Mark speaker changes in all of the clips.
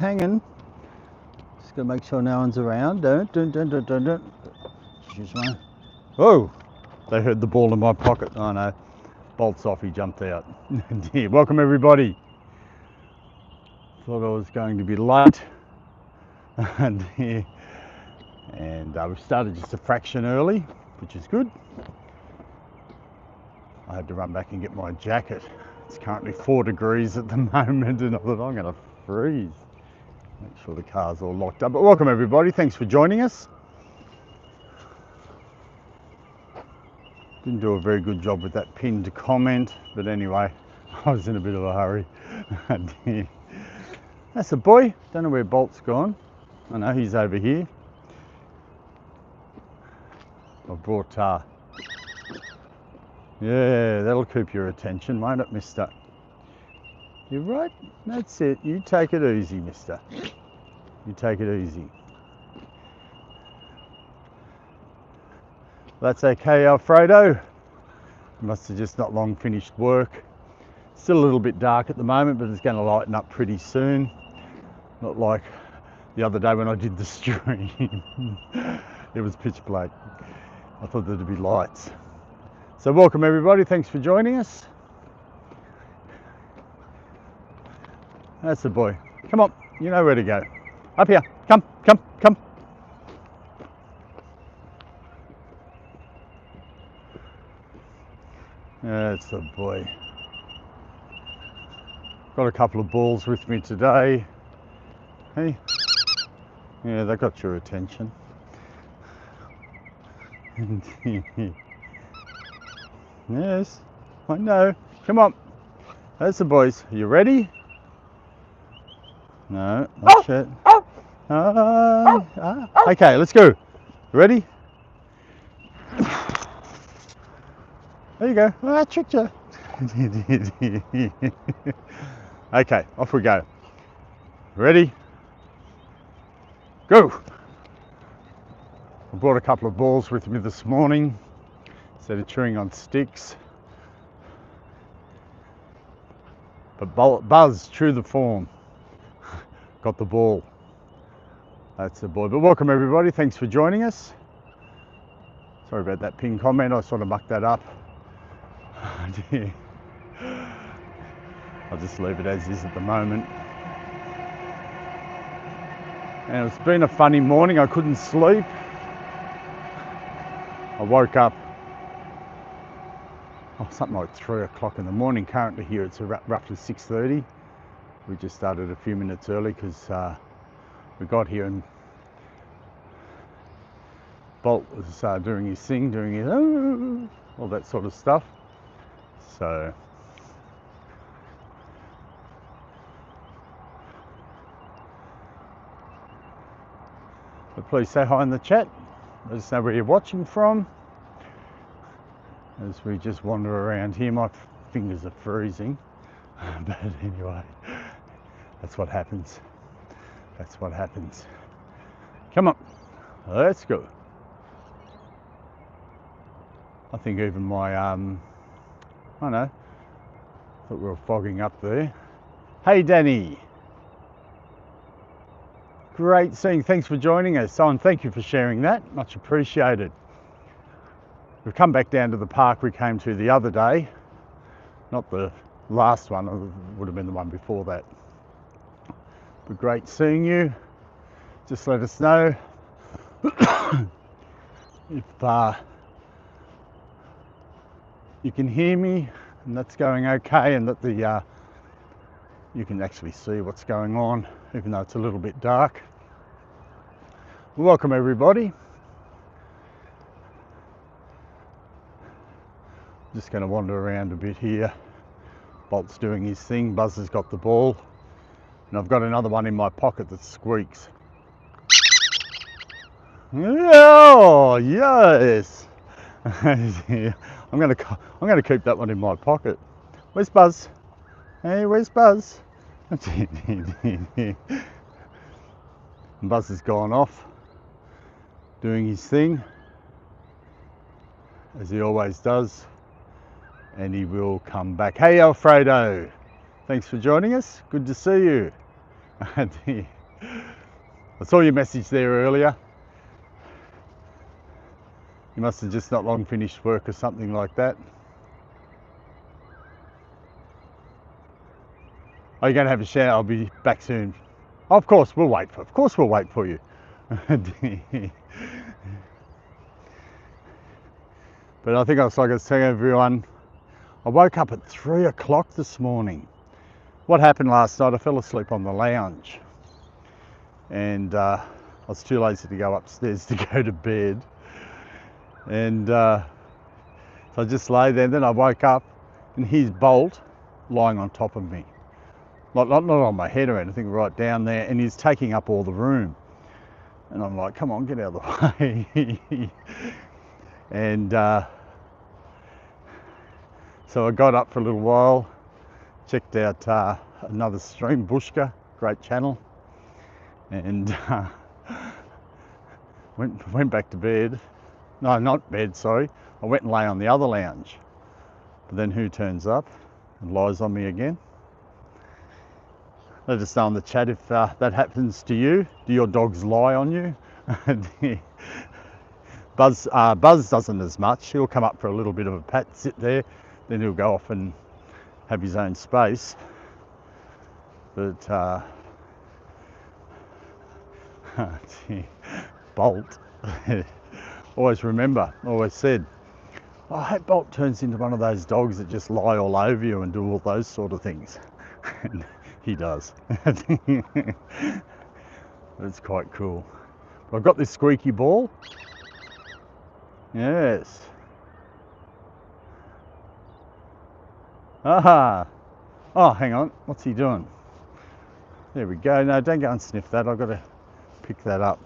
Speaker 1: hanging. Just gotta make sure no one's around. Don't. Excuse me. Oh, they heard the ball in my pocket. Oh no, bolts off, he jumped out. Yeah, welcome everybody. Thought I was going to be late. and we started just a fraction early, which is good. I had to run back and get my jacket. It's currently 4 degrees at the moment and I thought I'm gonna freeze. Make sure the car's all locked up. But welcome everybody, thanks for joining us. Didn't do a very good job with that pinned comment, but anyway, I was in a bit of a hurry. That's a boy, don't know where Bolt's gone. I know he's over here. I brought, yeah, that'll keep your attention, won't it, mister? You're right, that's it, you take it easy, mister. You take it easy. That's okay, Alfredo. You must have just not long finished work. Still a little bit dark at the moment, but it's going to lighten up pretty soon. Not like the other day when I did the stream. It was pitch black. I thought there'd be lights. So welcome everybody, thanks for joining us. That's the boy. Come on, you know where to go. Up here, come. That's the boy. Got a couple of balls with me today. Hey, yeah, they got your attention. Yes, I know. Come on. That's the boys. Are you ready? No, not yet. Okay, let's go. Ready? There you go. Oh, I tricked you. Okay, off we go. Ready? Go! I brought a couple of balls with me this morning instead of chewing on sticks. But Buzz, true the form. Got the ball. That's the boy. But welcome everybody, thanks for joining us. Sorry about that pin comment, I sort of mucked that up. I'll just leave it as is at the moment. And it's been a funny morning, I couldn't sleep. I woke up something like 3 o'clock in the morning. Currently here it's roughly 6:30. We just started a few minutes early because we got here and Bolt was doing his thing, doing his all that sort of stuff. So but please say hi in the chat. Let us know where you're watching from. As we just wander around here, my fingers are freezing. But anyway, that's what happens. That's what happens. Come on, let's go. I think even my, I don't know, thought we were fogging up there. Hey Danny. Great seeing, thanks for joining us. Oh, and thank you for sharing that, much appreciated. We've come back down to the park we came to the other day. Not the last one, it would have been the one before that. But great seeing you. Just let us know if you can hear me and that's going okay, and that the you can actually see what's going on, even though it's a little bit dark. Welcome everybody. Just going to wander around a bit here. Bolt's doing his thing, Buzz has got the ball, and I've got another one in my pocket that squeaks. Oh yes. I'm going to keep that one in my pocket. Where's Buzz? Hey, where's Buzz? Buzz has gone off doing his thing as he always does, and he will come back. Hey Alfredo, thanks for joining us, good to see you. I saw your message there earlier. You must have just not long finished work or something like that. Are you going to have a shower? I'll be back soon. Of course we'll wait for you. But I think I was like I was telling everyone, I woke up at 3 o'clock this morning. What happened last night, I fell asleep on the lounge. And I was too lazy to go upstairs to go to bed. And so I just lay there, and then I woke up and here's Bolt lying on top of me. Not on my head or anything, right down there, and he's taking up all the room. And I'm like, come on, get out of the way. And so I got up for a little while, checked out another stream, Bushka, great channel, and went back to bed. No, not bed, sorry. I went and lay on the other lounge. But then who turns up and lies on me again? Let us know in the chat if that happens to you. Do your dogs lie on you? Buzz doesn't as much. He'll come up for a little bit of a pat, sit there, then he'll go off and have his own space. But Bolt, always said, I hope Bolt turns into one of those dogs that just lie all over you and do all those sort of things. And he does. It's quite cool. But I've got this squeaky ball. Yes. Aha. Oh, hang on. What's he doing? There we go. No, don't go and sniff that. I've got to pick that up.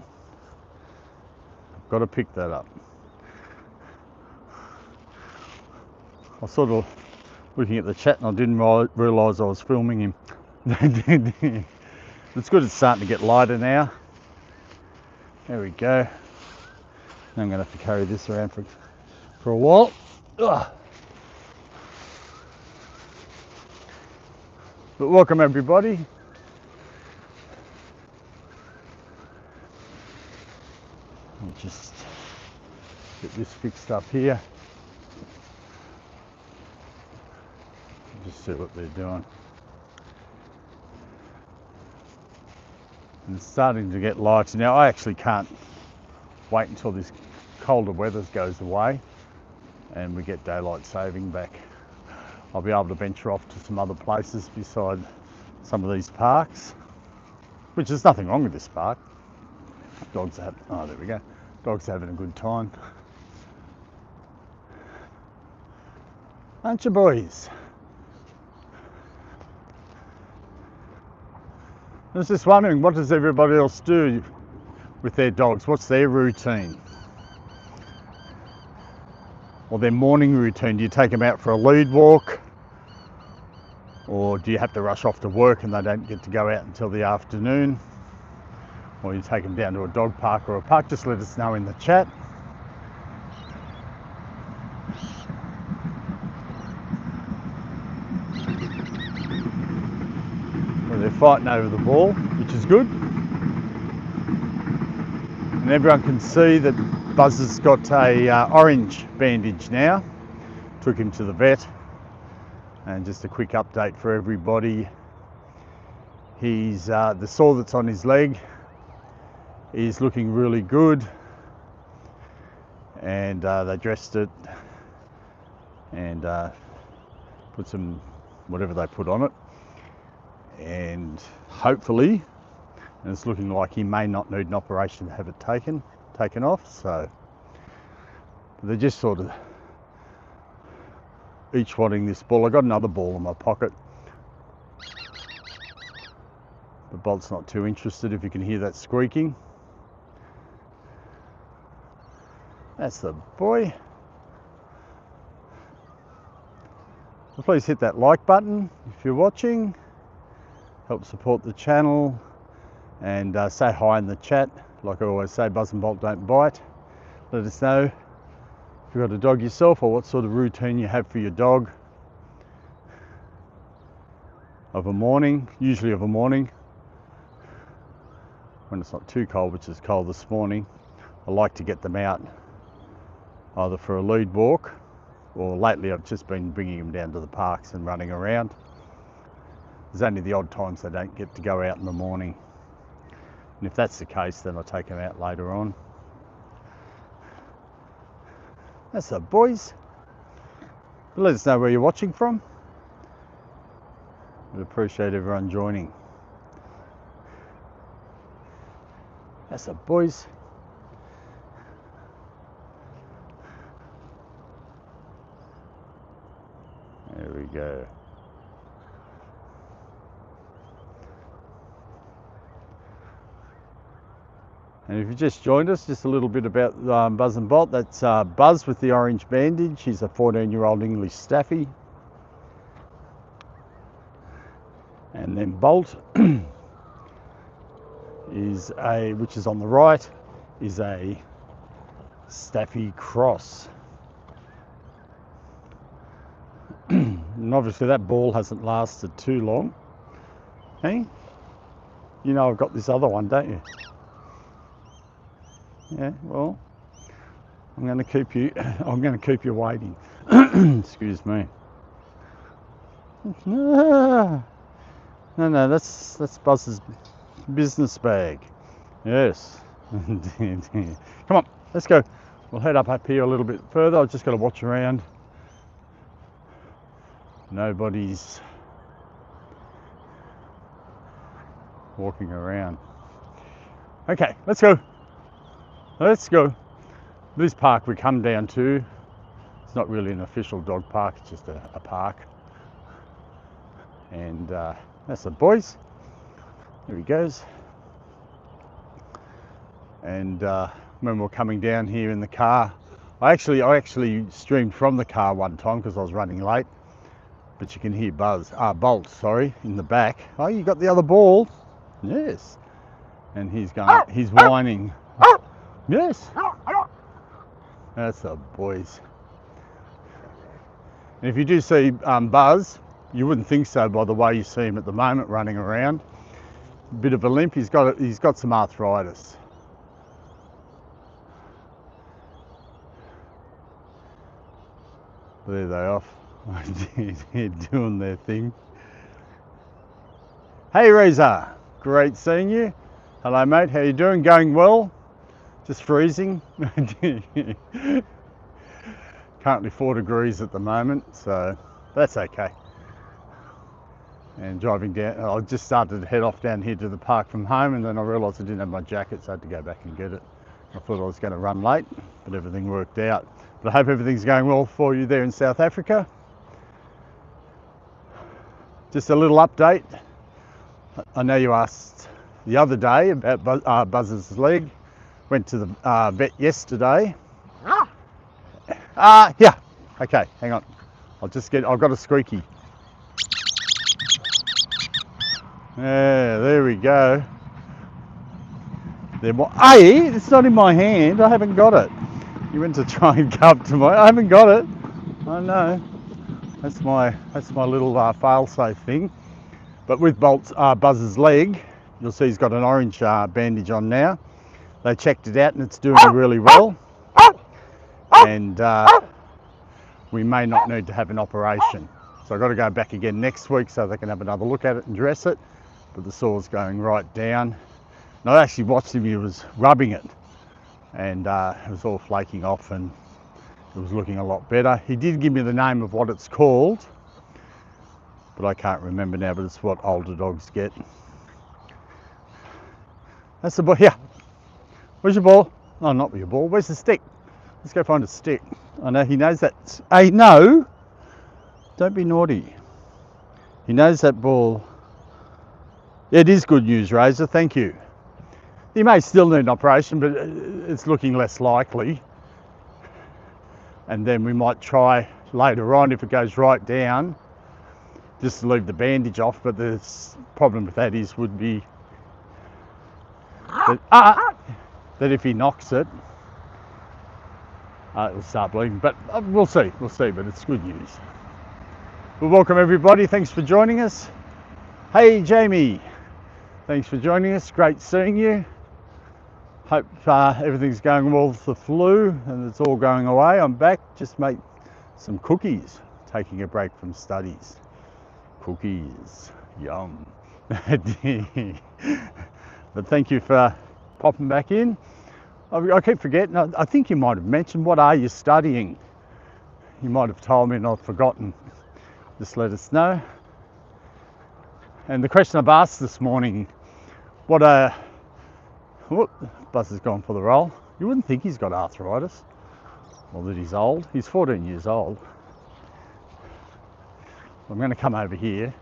Speaker 1: I was sort of looking at the chat and I didn't realise I was filming him. It's good, it's starting to get lighter now. There we go. Now I'm going to have to carry this around for a while. Ugh. But welcome everybody. I'll just get this fixed up here. Just see what they're doing. And it's starting to get lighter now. I actually can't wait until this colder weather goes away and we get daylight saving back. I'll be able to venture off to some other places beside some of these parks, which there's nothing wrong with this park. Dogs are there we go. Dogs are having a good time. Aren't you, boys? I was just wondering, what does everybody else do with their dogs? What's their routine? Or their morning routine? Do you take them out for a lead walk? Or do you have to rush off to work and they don't get to go out until the afternoon? Or you take them down to a dog park or a park? Just let us know in the chat. Well, they're fighting over the ball, which is good. And everyone can see that Buzz has got a orange bandage now. Took him to the vet. And just a quick update for everybody. He's the sore that's on his leg is looking really good, and they dressed it and put some whatever they put on it, and hopefully, and it's looking like he may not need an operation to have it taken off. So they're just sort of each wanting this ball. I got another ball in my pocket, but Bolt's not too interested. If you can hear that squeaking, that's the boy. So please hit that like button if you're watching. Help support the channel, and say hi in the chat. Like I always say, Buzz and Bolt don't bite. Let us know if you've got a dog yourself or what sort of routine you have for your dog of a morning, usually of a morning. when it's not too cold, which is cold this morning, I like to get them out either for a lead walk, or lately I've just been bringing them down to the parks and running around. There's only the odd times they don't get to go out in the morning. And if that's the case, then I'll take them out later on. That's the boys. Let us know where you're watching from. We'd appreciate everyone joining. That's the boys. There we go. And if you just joined us, just a little bit about Buzz and Bolt. That's Buzz with the orange bandage. He's a 14-year-old English Staffy. And then Bolt is which is on the right, is a Staffy cross. And obviously that ball hasn't lasted too long. Hey, you know I've got this other one, don't you? Yeah, well, I'm going to keep you waiting. Excuse me. No, that's Buzz's business bag. Yes. Come on, let's go. We'll head up here a little bit further. I've just got to watch around. Nobody's walking around. Okay, let's go. Let's go. This park we come down to, it's not really an official dog park, it's just a park. And that's the boys. There he goes. And when we're coming down here in the car, I actually streamed from the car one time because I was running late. But you can hear Bolt, sorry, in the back. Oh, you got the other ball? Yes. And he's whining. Yes. That's the boys. And if you do see Buzz, you wouldn't think so by the way you see him at the moment running around. A bit of a limp. He's got some arthritis. There they off. They're doing their thing. Hey Reza, great seeing you. Hello mate, how you doing? Going well? Just freezing. Currently 4 degrees at the moment, so that's okay. And driving down, I just started to head off down here to the park from home, and then I realised I didn't have my jacket, so I had to go back and get it. I thought I was going to run late, but everything worked out. But I hope everything's going well for you there in South Africa. Just a little update. I know you asked the other day about Buzz's leg. Went to the vet yesterday. Yeah. Okay, hang on. I've got a squeaky. Yeah, there we go. Hey, it's not in my hand. I haven't got it. You went to try and go up to I haven't got it. I know. That's my little fail-safe thing. But with Buzz's leg, you'll see he's got an orange bandage on now. They checked it out and it's doing really well. And we may not need to have an operation. So I've got to go back again next week so they can have another look at it and dress it. But the sore's going right down. And I actually watched him, he was rubbing it. And it was all flaking off and it was looking a lot better. He did give me the name of what it's called, but I can't remember now, but it's what older dogs get. That's the ball. Here. Where's your ball? Oh, not your ball. Where's the stick? Let's go find a stick. I know he knows that. Hey, no. Don't be naughty. He knows that ball. It is good news, Razor. Thank you. He may still need an operation, but it's looking less likely. And then we might try later on, if it goes right down, just to leave the bandage off. But the problem with that would be that if he knocks it, it'll start bleeding. But we'll see, but it's good news. Well, welcome everybody. Thanks for joining us. Hey, Jamie. Thanks for joining us. Great seeing you. Hope everything's going well with the flu and it's all going away. I'm back, just make some cookies, taking a break from studies. Cookies, yum. But thank you for popping back in. I keep forgetting, I think you might have mentioned, what are you studying? You might have told me and I've forgotten. Just let us know. And the question I've asked this morning, Buzz has gone for the roll. You wouldn't think he's got arthritis, or that he's old. He's 14 years old. I'm going to come over here.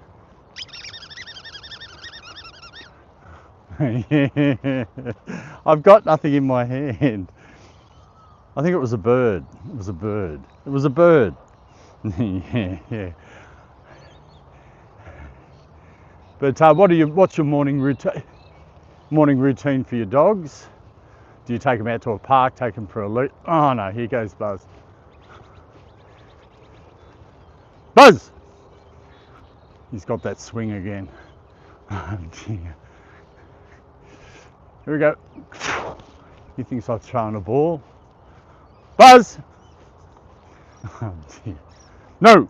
Speaker 1: I've got nothing in my hand. I think it was a bird. It was a bird. It was a bird. Yeah. But what's your morning routine? Morning routine for your dogs? Do you take them out to a park, take them for a loop? Oh no, here goes Buzz. Buzz! He's got that swing again. Oh dear. Here we go. He thinks I've thrown a ball. Buzz! Oh dear. No!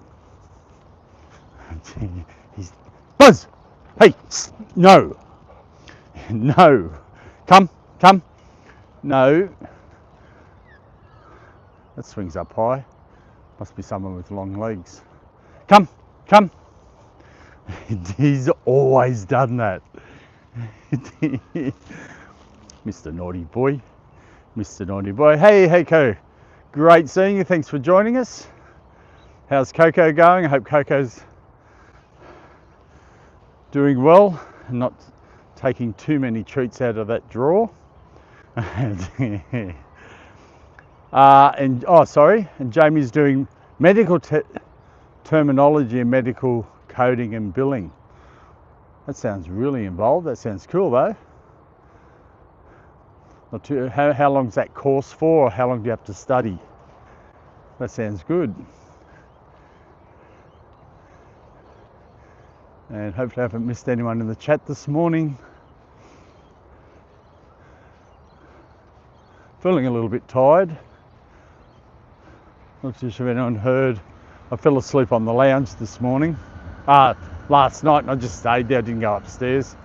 Speaker 1: Oh dear. He's... Buzz! Hey! No! No! Come! Come! No! That swings up high. Must be someone with long legs. Come! Come! He's always done that. Mr. Naughty Boy. Mr. Naughty Boy. Hey, Heiko. Great seeing you. Thanks for joining us. How's Coco going? I hope Coco's doing well and not taking too many treats out of that drawer. And Jamie's doing medical terminology and medical coding and billing. That sounds really involved. That sounds cool though. Not too, how long's that course for, or how long do you have to study? That sounds good. And hopefully I haven't missed anyone in the chat this morning. Feeling a little bit tired. Not too sure if anyone heard. I fell asleep on the lounge this morning. Last night, and I just stayed there, I didn't go upstairs.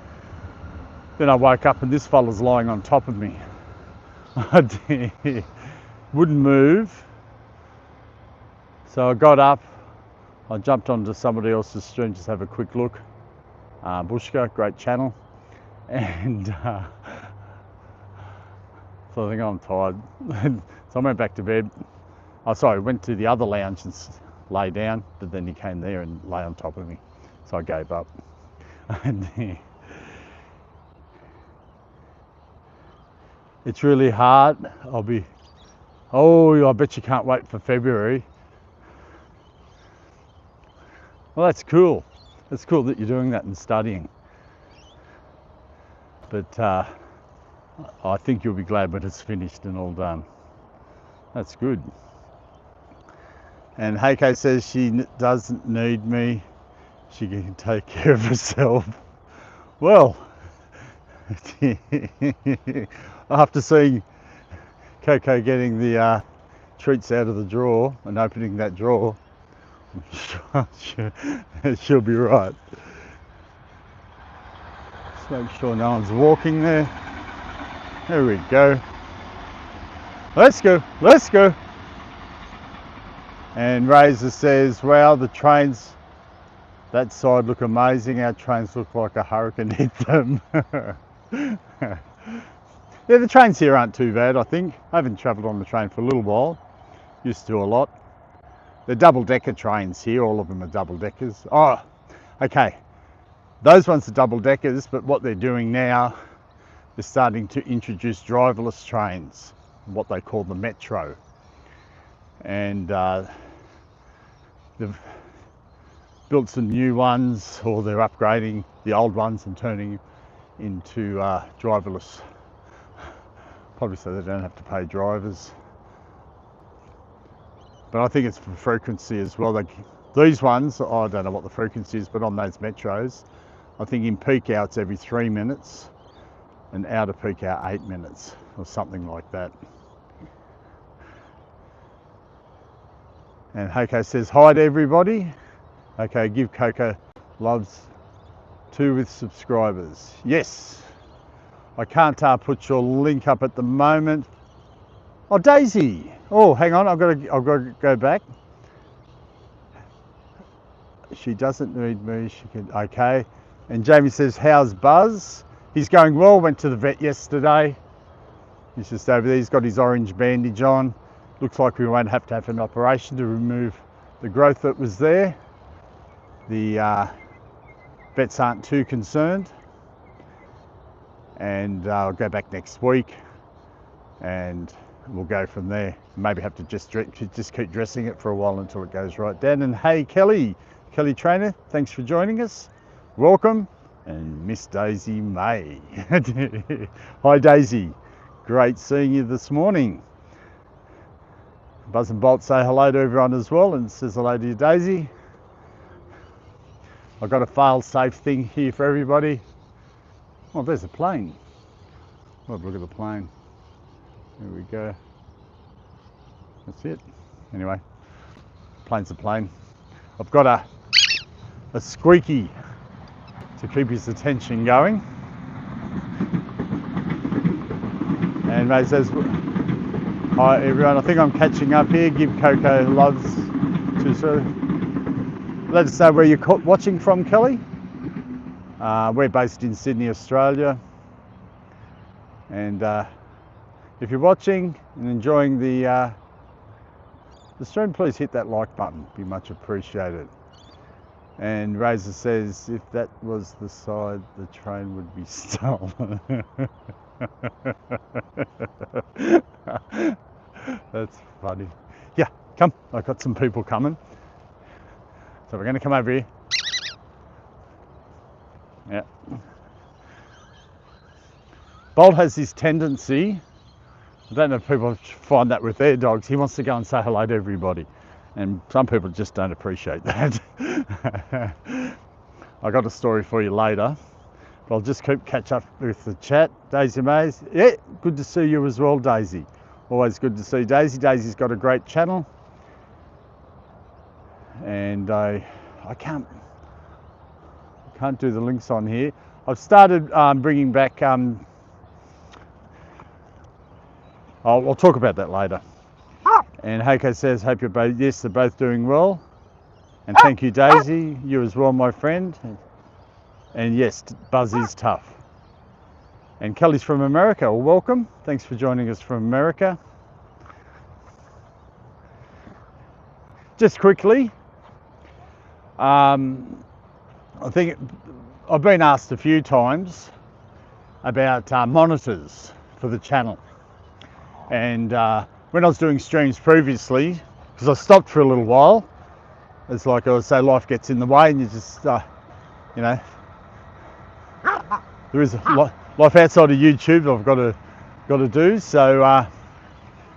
Speaker 1: Then I woke up and this fella's lying on top of me. Wouldn't move. So I got up, I jumped onto somebody else's stream just to have a quick look. Bushka, great channel. And so I think I'm tired. So I went back to bed. Went to the other lounge and lay down, but then he came there and lay on top of me. So I gave up. And it's really hard. I bet you can't wait for February. Well, that's cool. It's cool that you're doing that and studying. But I think you'll be glad when it's finished and all done. That's good. And Heiko says she doesn't need me. She can take care of herself. Well, after seeing Coco getting the treats out of the drawer and opening that drawer, she'll be right. Just make sure no one's walking there. There we go. Let's go, let's go. And Razor says, wow, the trains that side look amazing. Our trains look like a hurricane hit them. Yeah, the trains here aren't too bad, I think. I haven't travelled on the train for a little while. Used to a lot. They're double-decker trains here. All of them are double-deckers. Oh, okay. Those ones are double-deckers, but what they're doing now, they're starting to introduce driverless trains, what they call the metro. And they've built some new ones, or they're upgrading the old ones and turning into driverless, probably so they don't have to pay drivers. But I think it's for frequency as well. These ones, I don't know what the frequency is, but on those metros, I think in peak hour it's every 3 minutes, and outer peak hour 8 minutes or something like that. And Hako says hi to everybody. Okay, give Coco loves too with subscribers. Yes, I can't put your link up at the moment. Oh, Daisy. Oh, hang on, I've got to go back. She doesn't need me. She can. Okay. And Jamie says, how's Buzz? He's going well. Went to the vet yesterday. He's just over there. He's got his orange bandage on. Looks like we won't have to have an operation to remove the growth that was there. The vets aren't too concerned. And I'll go back next week and we'll go from there. Maybe have to just keep dressing it for a while until it goes right down. And hey, Kelly Trainer, thanks for joining us. Welcome. And Miss Daisy May. Hi Daisy, great seeing you this morning. Buzz and Bolt say hello to everyone as well and says hello to you, Daisy. I've got a fail-safe thing here for everybody. Oh, there's a plane. Oh, look at the plane. There we go. That's it. Anyway, plane's a plane. I've got a squeaky to keep his attention going. And Ray says, hi everyone, I think I'm catching up here. Give Coco loves to let us know where you're watching from, Kelly. We're based in Sydney, Australia. And if you're watching and enjoying the stream, please hit that like button, be much appreciated. And Razor says, if that was the side, the train would be stolen. That's funny. Yeah, come, I've got some people coming. So we're gonna come over here. Yeah. Bolt has this tendency, I don't know if people find that with their dogs, he wants to go and say hello to everybody. And some people just don't appreciate that. I got a story for you later, but I'll just catch up with the chat. Daisy Mays, yeah, good to see you as well, Daisy. Always good to see Daisy. Daisy's got a great channel. And I can't do the links on here. I've started bringing back, I'll talk about that later. And Hako says, hope you're both, yes, they're both doing well. And thank you, Daisy, you as well, my friend. And yes, Buzz is tough. And Kelly's from America, well, welcome. Thanks for joining us from America. Just quickly, I think I've been asked a few times about monitors for the channel. And when I was doing streams previously, because I stopped for a little while, it's like I would say, life gets in the way and you just, you know, there is a life outside of YouTube that I've got to do. So,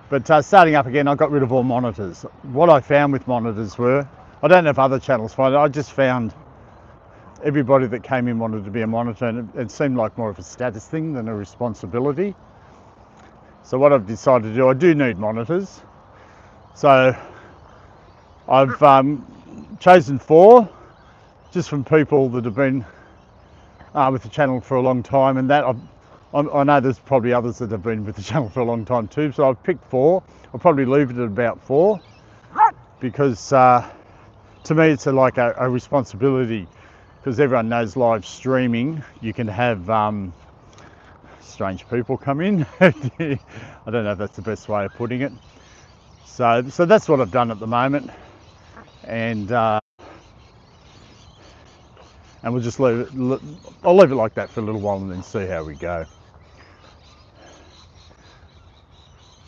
Speaker 1: but starting up again, I got rid of all monitors. What I found with monitors were, I don't know if other channels find it, I just found everybody that came in wanted to be a monitor, and it seemed like more of a status thing than a responsibility. So what I've decided to do, I do need monitors. So I've chosen 4, just from people that have been with the channel for a long time, and that I know there's probably others that have been with the channel for a long time too, so I've picked 4. I'll probably leave it at about 4, because to me it's like a responsibility, because everyone knows live streaming, you can have strange people come in. I don't know if that's the best way of putting it. So that's what I've done at the moment, and we'll just leave it. I'll leave it like that for a little while and then see how we go.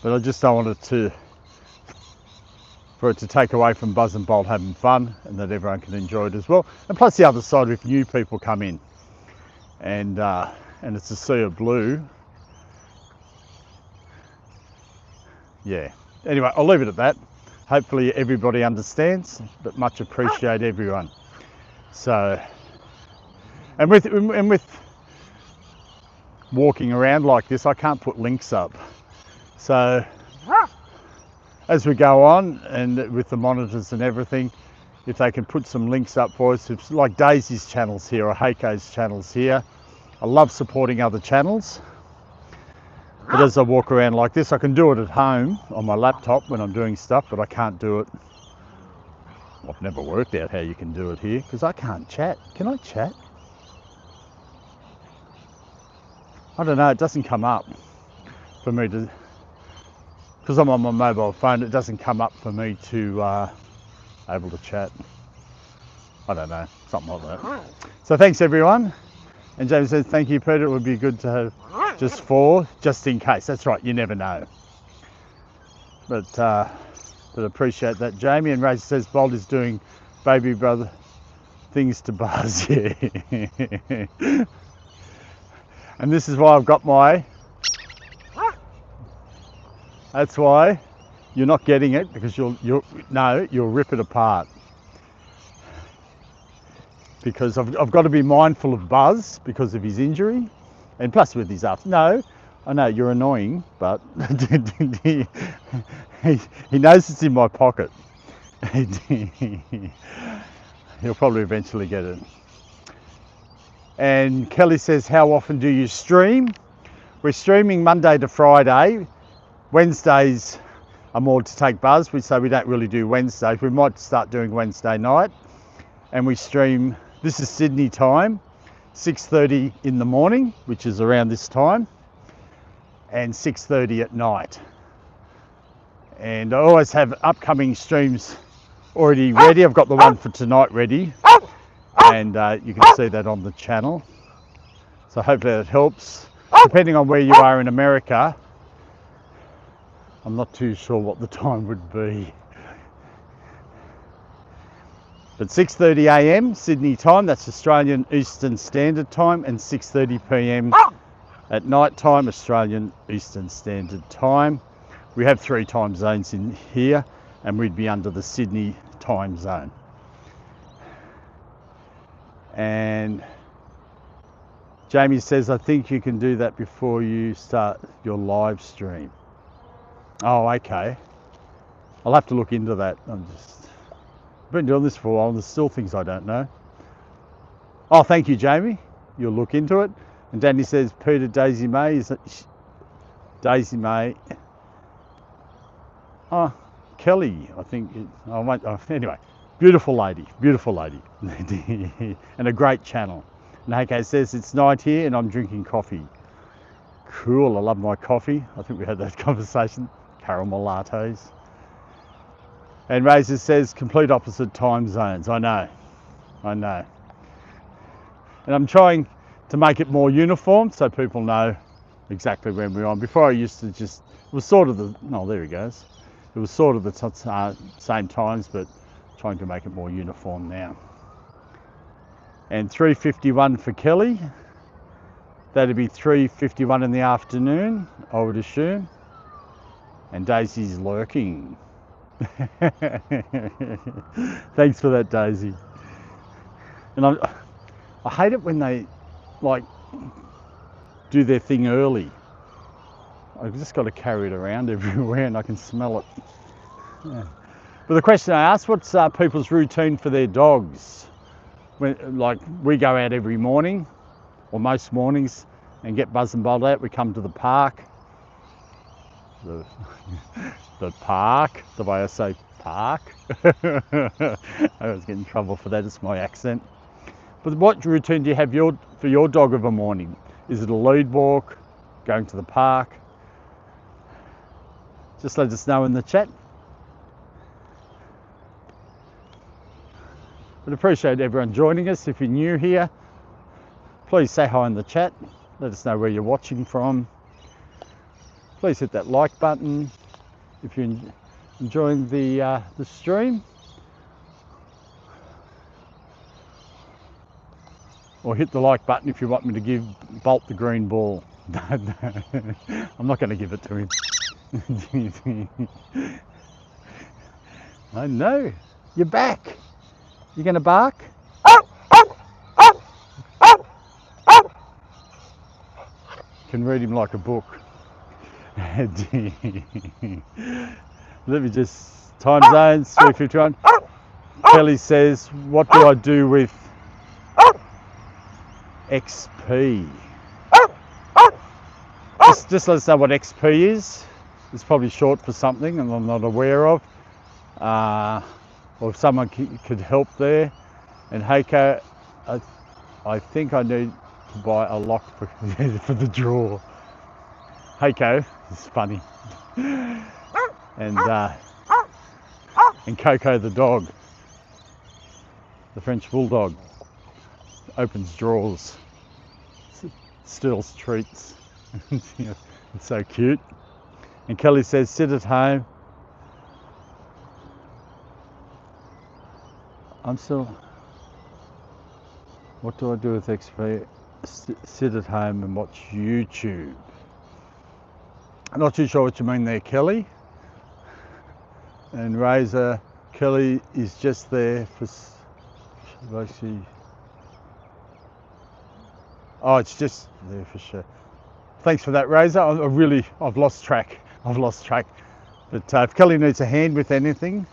Speaker 1: But I just don't want it for it to take away from Buzz and Bolt having fun, and that everyone can enjoy it as well. And plus the other side, if new people come in, and it's a sea of blue. Yeah. Anyway, I'll leave it at that. Hopefully everybody understands, but much appreciate everyone. So, and with walking around like this, I can't put links up. So as we go on, and with the monitors and everything, if they can put some links up for us, it's like Daisy's channels here or Heiko's channels here. I love supporting other channels. But as I walk around like this, I can do it at home on my laptop when I'm doing stuff, but I can't do it. I've never worked out how you can do it here because I can't chat. Can I chat? I don't know, it doesn't come up for me to, because I'm on my mobile phone, it doesn't come up for me to able to chat. I don't know, something like that. So thanks everyone. And James says, thank you Peter, it would be good to have just 4, just in case. That's right, you never know. But appreciate that, Jamie. And Ray says, Bolt is doing baby brother things to Buzz. Yeah. And this is why I've got my, that's why you're not getting it, because you'll rip it apart. Because I've got to be mindful of Buzz because of his injury, and plus with his after. No, I know you're annoying, but he knows it's in my pocket. He'll probably eventually get it. And Kelly says, how often do you stream? We're streaming Monday to Friday. Wednesdays are more to take Buzz, so we don't really do Wednesdays. We might start doing Wednesday night. And we stream, this is Sydney time, 6:30 in the morning, which is around this time, and 6:30 at night. And I always have upcoming streams already ready. I've got the one for tonight ready, and you can see that on the channel. So hopefully that helps. Depending on where you are in America, I'm not too sure what the time would be. But 6:30 AM Sydney time, that's Australian Eastern Standard Time, and 6:30 PM at night time, Australian Eastern Standard Time. We have 3 time zones in here, and we'd be under the Sydney time zone. And Jamie says, I think you can do that before you start your live stream. Oh, okay. I'll have to look into that. I've been doing this for a while and there's still things I don't know. Oh, thank you, Jamie. You'll look into it. And Danny says, Peter, Daisy May, is it Daisy May? Oh, Kelly, I think. Anyway, beautiful lady. And a great channel. And AK says, it's night here and I'm drinking coffee. Cool, I love my coffee. I think we had that conversation. Caramel lattes. And Razor says, complete opposite time zones. I know. And I'm trying to make it more uniform so people know exactly when we're on. Before I used to just, it was sort of the, oh, there he goes. It was sort of the same times, but trying to make it more uniform now. And 3:51 for Kelly. That'd be 3:51 in the afternoon, I would assume. And Daisy's lurking. Thanks for that, Daisy. And I hate it when they like do their thing early. I've just got to carry it around everywhere and I can smell it. Yeah. But the question I asked, what's people's routine for their dogs? When, like, we go out every morning, or most mornings, and get Buzz and Bolt out. We come to the park. The park, the way I say park. I always get in trouble for that, it's my accent. But what routine do you have for your dog of a morning? Is it a lead walk, going to the park? Just let us know in the chat. But appreciate everyone joining us. If you're new here, please say hi in the chat. Let us know where you're watching from. Please hit that like button if you're enjoying the stream. Or hit the like button if you want me to give Bolt the green ball. I'm not going to give it to him. I know. You're back. You going to bark? Can read him like a book. Let me just, time zones, 3:51. Kelly says, what do I do with XP? Just let us know what XP is. It's probably short for something and I'm not aware of. Or if someone could help there. And Heiko, I think I need to buy a lock for the drawer. Heiko is funny. And Coco the dog, the French bulldog, opens drawers, steals treats. It's so cute. And Kelly says, sit at home. I'm still, what do I do with XP? Sit at home and watch YouTube. I'm not too sure what you mean there, Kelly. And Razor, Kelly is just there for, oh, it's just there for sure. Thanks for that, Razor. I've lost track. But if Kelly needs a hand with anything,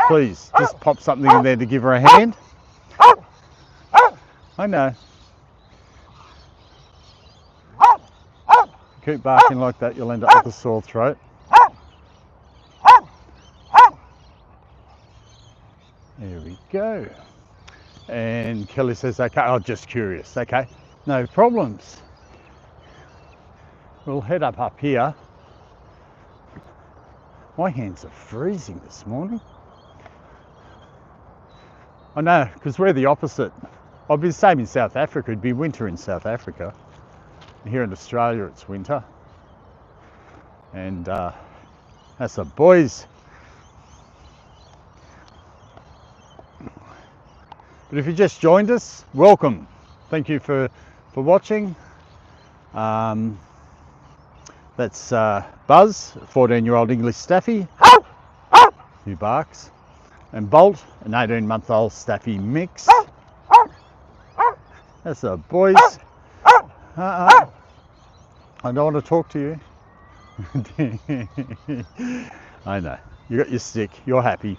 Speaker 1: please just pop something in there to give her a hand. I know. Keep barking like that, you'll end up with a sore throat. There we go. And Kelly says, okay, I'm just curious. Okay, no problems. We'll head up here. My hands are freezing this morning. I know, because we're the opposite. I'll be the same in South Africa. It'd be winter in South Africa. Here in Australia, it's winter. And that's the boys. But if you just joined us, welcome. Thank you for watching. That's Buzz, a 14-year-old English Staffy, who barks, and Bolt, an 18-month-old Staffy mix. That's the boys. I don't want to talk to you. I know, you got your stick, you're happy.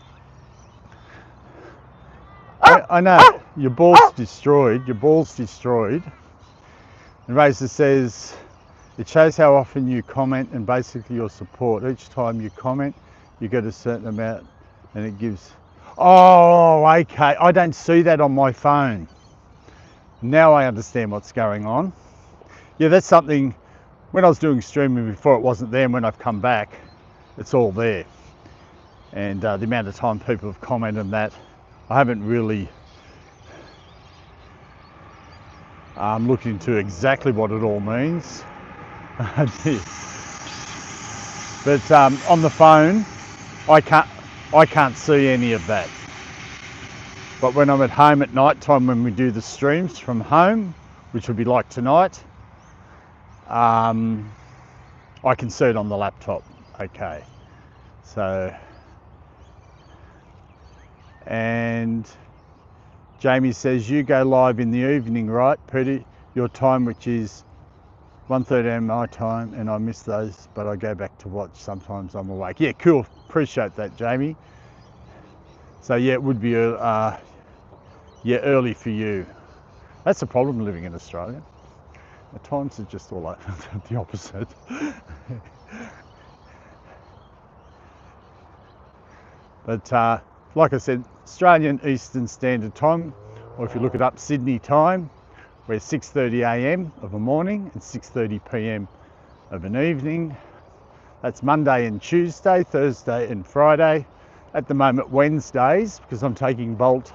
Speaker 1: I know, your ball's destroyed. And Razor says, it shows how often you comment and basically your support. Each time you comment, you get a certain amount and it gives, oh, okay. I don't see that on my phone. Now I understand what's going on. Yeah, that's something, when I was doing streaming before, it wasn't there, and when I've come back, it's all there. And the amount of time people have commented on that, I haven't really looked into exactly what it all means. But on the phone, I can't see any of that. But when I'm at home at night time, when we do the streams from home, which would be like tonight, I can see it on the laptop. Okay, so, and Jamie says, you go live in the evening, right, Peter? Your time, which is 1:30 a.m. my time, and I miss those, but I go back to watch. Sometimes I'm awake. Yeah, cool. Appreciate that, Jamie. So yeah, it would be early for you. That's the problem living in Australia. At times it's just all like the opposite. But like I said, Australian Eastern Standard Time, or if you look it up, Sydney time, we're 6:30 a.m. of a morning and 6:30 p.m. of an evening. That's Monday and Tuesday, Thursday and Friday. At the moment, Wednesdays, because I'm taking Buzz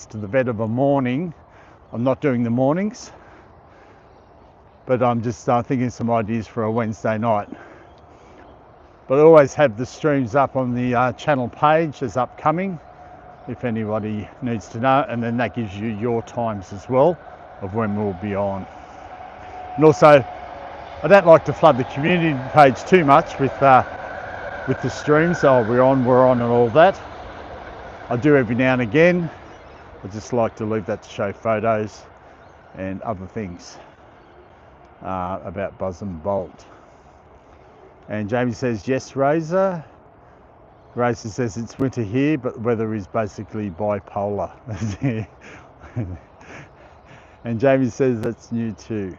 Speaker 1: to the vet of a morning. I'm not doing the mornings, but I'm just thinking some ideas for a Wednesday night. But I always have the streams up on the channel page as upcoming, if anybody needs to know, and then that gives you your times as well of when we'll be on. And also, I don't like to flood the community page too much with the streams. So we're on and all that. I do every now and again. I just like to leave that to show photos and other things. about Buzz and Bolt. And Jamie says, yes, Razor. Razor says it's winter here, but the weather is basically bipolar. And Jamie says that's new too.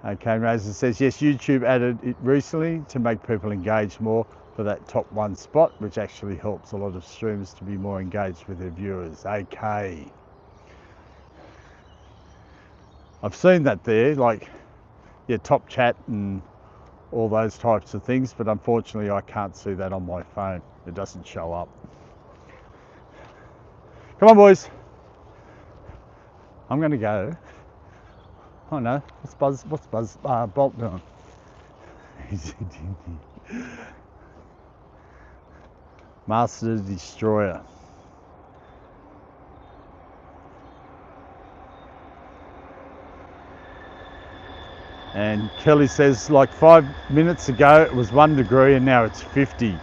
Speaker 1: Okay, Razor says, yes, YouTube added it recently to make people engage more for that top one spot, which actually helps a lot of streamers to be more engaged with their viewers. Okay. I've seen that there, like, yeah, top chat and all those types of things, but unfortunately I can't see that on my phone. It doesn't show up. Come on, boys. I'm gonna go. Oh no, what's Bolt doing? Master Destroyer. And Kelly says, like 5 minutes ago it was 1 degree and now it's 50.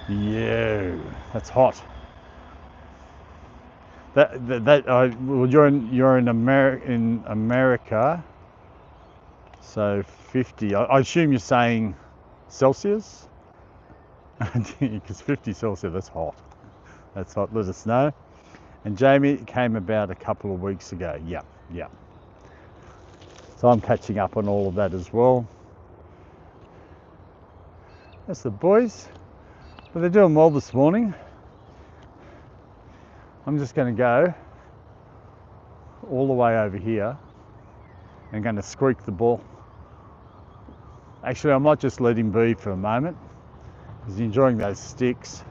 Speaker 1: Yeah, that's hot. Well, you're in America, so 50. I assume you're saying Celsius, because 50 Celsius, that's hot. That's hot. Let us know. And Jamie came about a couple of weeks ago. Yeah. So I'm catching up on all of that as well. That's the boys. But they're doing well this morning. I'm just going to go all the way over here and going to squeak the ball. Actually, I might just let him be for a moment because he's enjoying those sticks.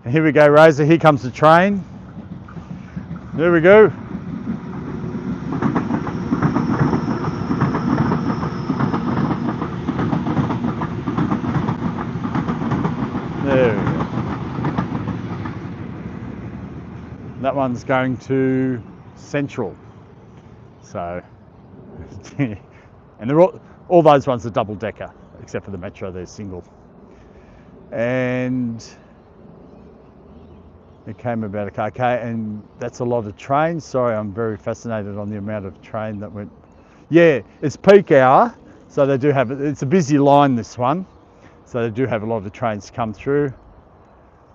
Speaker 1: And here we go, Razor. Here comes the train. There we go. There we go. That one's going to Central. So, and they're all those ones are double decker, except for the Metro, they're single. And it came about a car. Okay, and that's a lot of trains. Sorry, I'm very fascinated on the amount of train that went. Yeah, it's peak hour, so they do have, it's a busy line, this one. So they do have a lot of trains come through.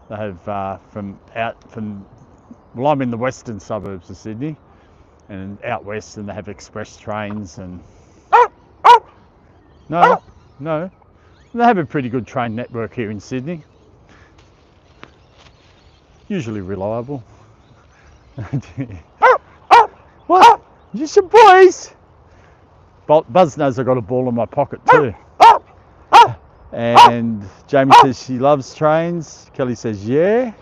Speaker 1: They have well, I'm in the western suburbs of Sydney, and out west, and they have express trains and no, they have a pretty good train network here in Sydney. Usually reliable. What? You some boys? Buzz knows I got a ball in my pocket too. And Jamie says she loves trains. Kelly says yeah.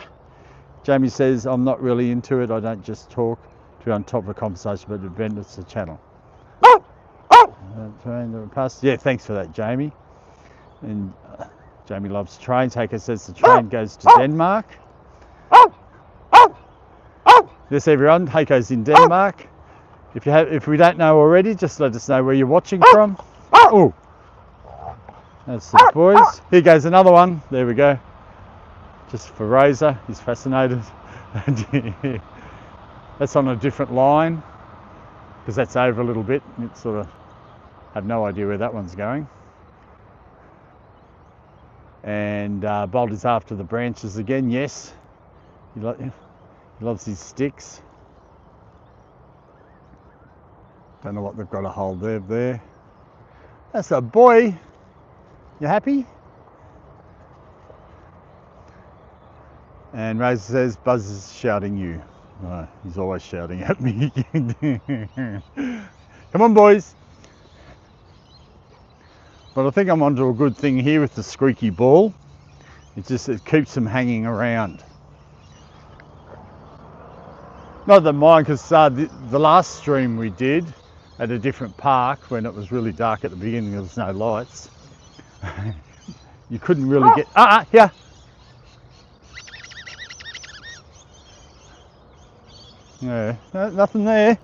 Speaker 1: Jamie says I'm not really into it. I don't just talk to be on top of a conversation, but it benefits the channel. Train that passed. Yeah, thanks for that, Jamie. And Jamie loves trains. Heiko says the train goes to Denmark. Yes, everyone. Heiko's in Denmark. If we don't know already, just let us know where you're watching from. Oh. That's the boys. Here goes another one. There we go. Just for Razor. He's fascinated. That's on a different line because that's over a little bit. It's sort of have no idea where that one's going. And Bolt is after the branches again. Yes, he loves his sticks. Don't know what they've got to hold there. That's a boy. You happy? And Razor says Buzz is shouting you. Oh, he's always shouting at me. Come on, boys. But I think I'm onto a good thing here with the squeaky ball. It keeps them hanging around. Not that mine, because the last stream we did at a different park when it was really dark at the beginning, there was no lights. You couldn't really get here. No, nothing there.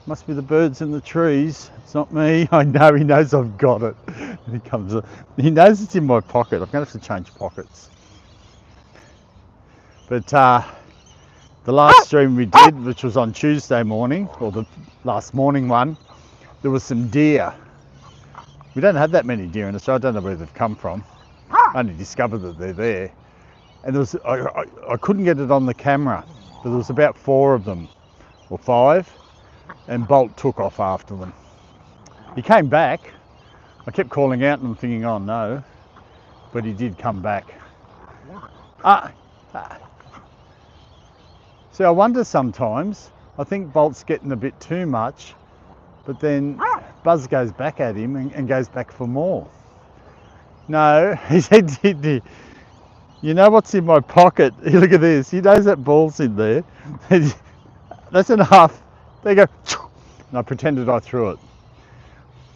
Speaker 1: Must be the birds in the trees. It's not me. I know he knows I've got it. He knows it's in my pocket. I'm gonna have to change pockets. But The last stream we did, which was on Tuesday morning, or the last morning one, there was some deer. We don't have that many deer in Australia. I don't know where they've come from. I only discovered that they're there. And there was, I couldn't get it on the camera, but there was about 4 of them, or 5, and Bolt took off after them. He came back. I kept calling out and I'm thinking, oh no, but he did come back. See, I wonder sometimes, I think Bolt's getting a bit too much, but then Buzz goes back at him and goes back for more. No, he said, you know what's in my pocket? Look at this, he knows that ball's in there. That's enough. There you go. And I pretended I threw it.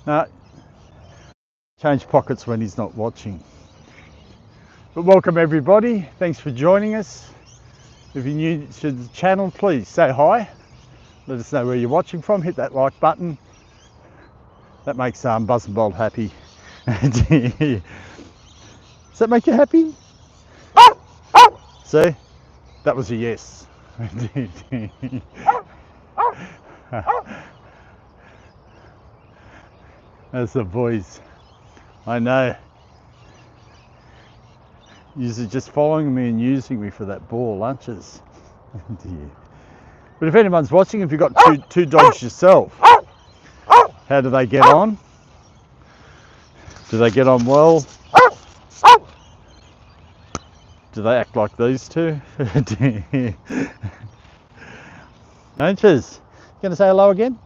Speaker 1: No, change pockets when he's not watching. But welcome everybody, thanks for joining us. If you're new to the channel, please say hi. Let us know where you're watching from, hit that like button. That makes Buzz and Bolt happy. Does that make you happy? See, that was a yes. That's the boys. I know. You're just following me and using me for that ball, aren't you? But if anyone's watching, if you've got two dogs yourself, how do they get on? Do they get on well? Do they act like these two? Don't you? Gonna say hello again?